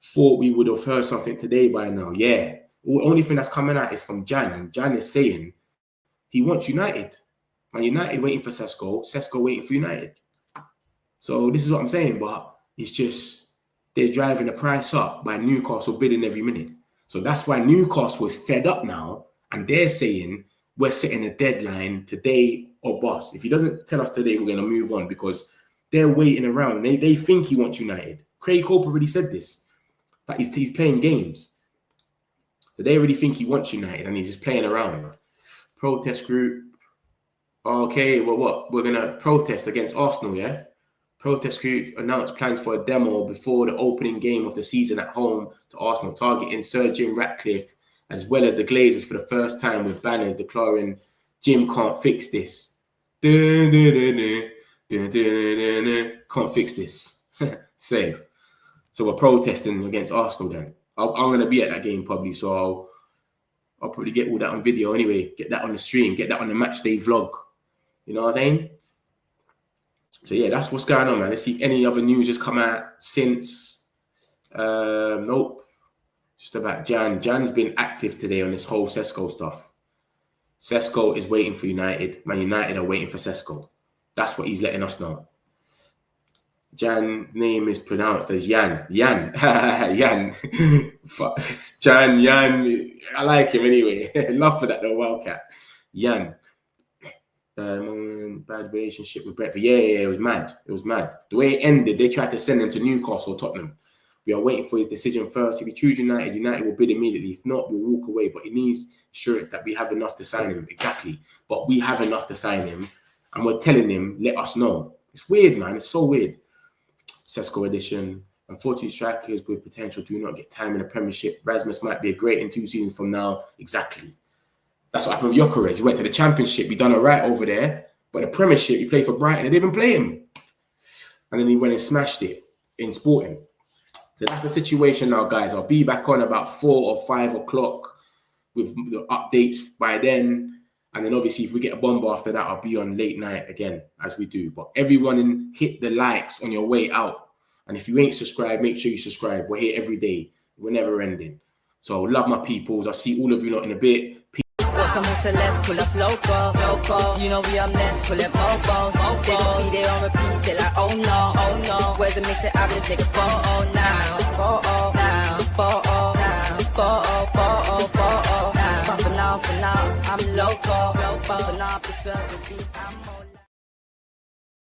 Thought we would have heard something today by now. Yeah. The only thing that's coming out is from Jan, and Jan is saying he wants United. And United waiting for Sesko, Sesko waiting for United. So this is what I'm saying, but it's just they're driving the price up by Newcastle bidding every minute. So that's why Newcastle is fed up now, and they're saying we're setting a deadline today or bust. If he doesn't tell us today, we're going to move on, because they're waiting around. They think he wants United. Craig Hope already said this, that he's playing games. So they already think he wants United, and he's just playing around. Protest group. Okay, well, what? We're going to protest against Arsenal, yeah? Protest group announced plans for a demo before the opening game of the season at home to Arsenal, targeting Sir Jim Ratcliffe as well as the Glazers for the first time, with banners declaring Jim can't fix this. Can't fix this. Safe. So we're protesting against Arsenal then. I'm going to be at that game probably, so I'll probably get all that on video anyway. Get that on the stream. Get that on the Matchday vlog. You know what I mean? So yeah, that's what's going on, man. Let's see if any other news has come out since. Nope. Just about Jan. Jan's been active today on this whole Sesko stuff. Sesko is waiting for United. Man United are waiting for Sesko. That's what he's letting us know. Jan's name is pronounced as Jan. Jan. Jan. Jan. I like him anyway. Love for that though, Wildcat. Jan. Bad relationship with Brentford. Yeah, it was mad. It was mad. The way it ended, they tried to send him to Newcastle, Tottenham. We are waiting for his decision first. If we choose United, United will bid immediately. If not, we'll walk away. But he needs assurance that we have enough to sign him. Exactly. But we have enough to sign him. And we're telling him, let us know. It's weird, man. It's so weird. Sesko edition. Unfortunately, strikers with potential do not get time in the Premiership. Rasmus might be a great in 2 seasons from now. Exactly. That's what happened with Gyökeres. He went to the Championship. He done all right over there. But the Premiership, he played for Brighton. They didn't even play him. And then he went and smashed it in Sporting. So that's the situation now, guys. I'll be back on about 4 or 5 o'clock with the updates by then. And then obviously, if we get a bomb after that, I'll be on late night again, as we do. But everyone hit the likes on your way out. And if you ain't subscribed, make sure you subscribe. We're here every day. We're never ending. So love my peoples. I'll see all of you lot in a bit. Some celebs pull up local. You know we are next, pull up mobos. They gon' be there on repeat, they're like, oh no. Where's the mix it up, let's take a photo now. But for now, I'm local. For now, preserve the beat, I'm more